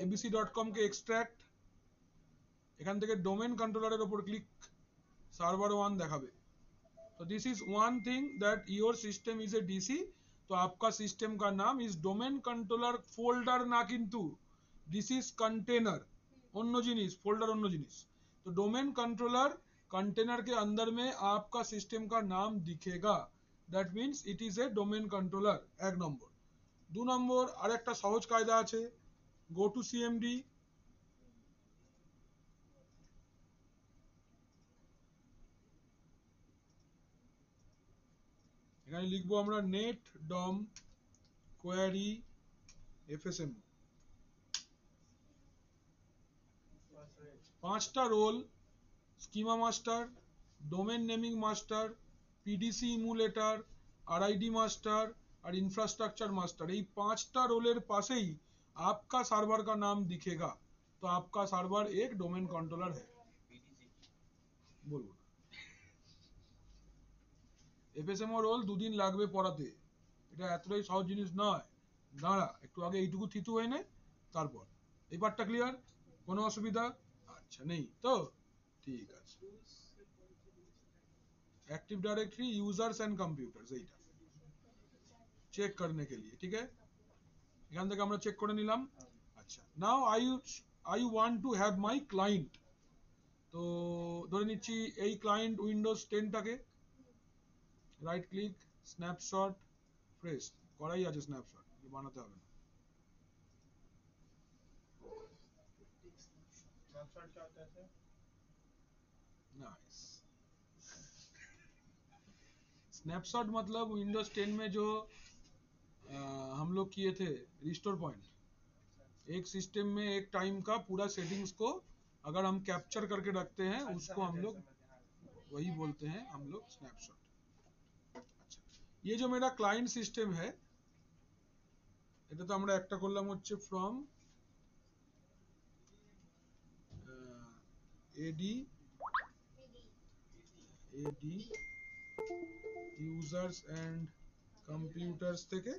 abc.com কে এক্সট্রাক্ট, এখান থেকে ডোমেন কন্ট্রোলারের উপর ক্লিক, সার্ভার 1 দেখাবে। तो this is one thing that your system is a DC. तो आपका सिस्टम का नाम इज डोमेन कंट्रोलर फोल्डर ना, किंतु दिस इज कंटेनर, অন্য জিনিস, फोल्डर অন্য জিনিস। तो डोमेन कंट्रोलर कंटेनर के अंदर में आपका सिस्टम का नाम दिखेगा, that means it is A domain controller. एक नंबर। दो नंबर আর একটা সহজ কায়দা আছে, গো টু সিএমডি, এখানে লিখবো আমরা নেট ডম কোয়ারি এফএসএম। পাঁচটা role, schema master, domain naming master, PDC emulator, RID master और इंफ्रास्ट्रक्चर मास्टर। ये पांचटा रोलेर पासेई आपका सर्वर का नाम दिखेगा। तो आपका सर्वर एक डोमेन कंट्रोलर है। बोलो, এফএসএমও রোল দুদিন লাগবে পড়াতে, এটা এতটাই সহজ জিনিস নয়। দাঁড়া একটু আগে এইটুকু থিতু হয়ে নে, তারপর এই পার্টটা ক্লিয়ার। কোনো অসুবিধা আচ্ছা নেই তো? ঠিক আছে। Active directory, users and computers, এইটা চেক करने के लिए, ঠিক है। এখান থেকে আমরা চেক করে নিলাম। আচ্ছা, now I want to have my client. তো ধরে নিচ্ছি এই ক্লায়েন্ট উইন্ডোজ 10 টাকে, রাইট ক্লিক, স্ন্যাপশট, ফ্রেশ করাই আছে স্ন্যাপশট, বানাতে হবে না। स्नैपशॉट क्या होता है सर? नाइस। स्नैपशॉट मतलब विंडोज 10 में जो हम लोग किए थे रिस्टोर पॉइंट, एक सिस्टम में एक टाइम का पूरा सेटिंग्स को अगर हम कैप्चर करके रखते हैं उसको हम लोग वही बोलते हैं हम लोग स्नैपशॉट। अच्छा, ये जो मेरा क्लाइंट सिस्टम है এটা তো আমরা একটা করলাম হচ্ছে from AD users and computers থেকে,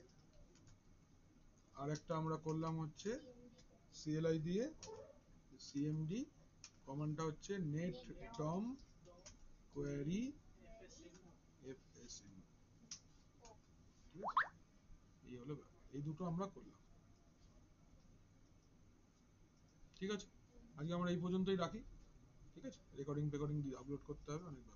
আর একটা আমরা করলাম হচ্ছে সিএলআই দিয়ে সিএমডি, কমান্ডটা হচ্ছে নেট ডম কোয়ারি এফএসএম। ঠিক আছে, এই হলো ব্যাপার। এই দুটো আমরা করলাম। ঠিক আছে, আজকে আমরা এই পর্যন্তই রাখি। ঠিক আছে, রেকর্ডিং আপলোড করতে হবে অনেক।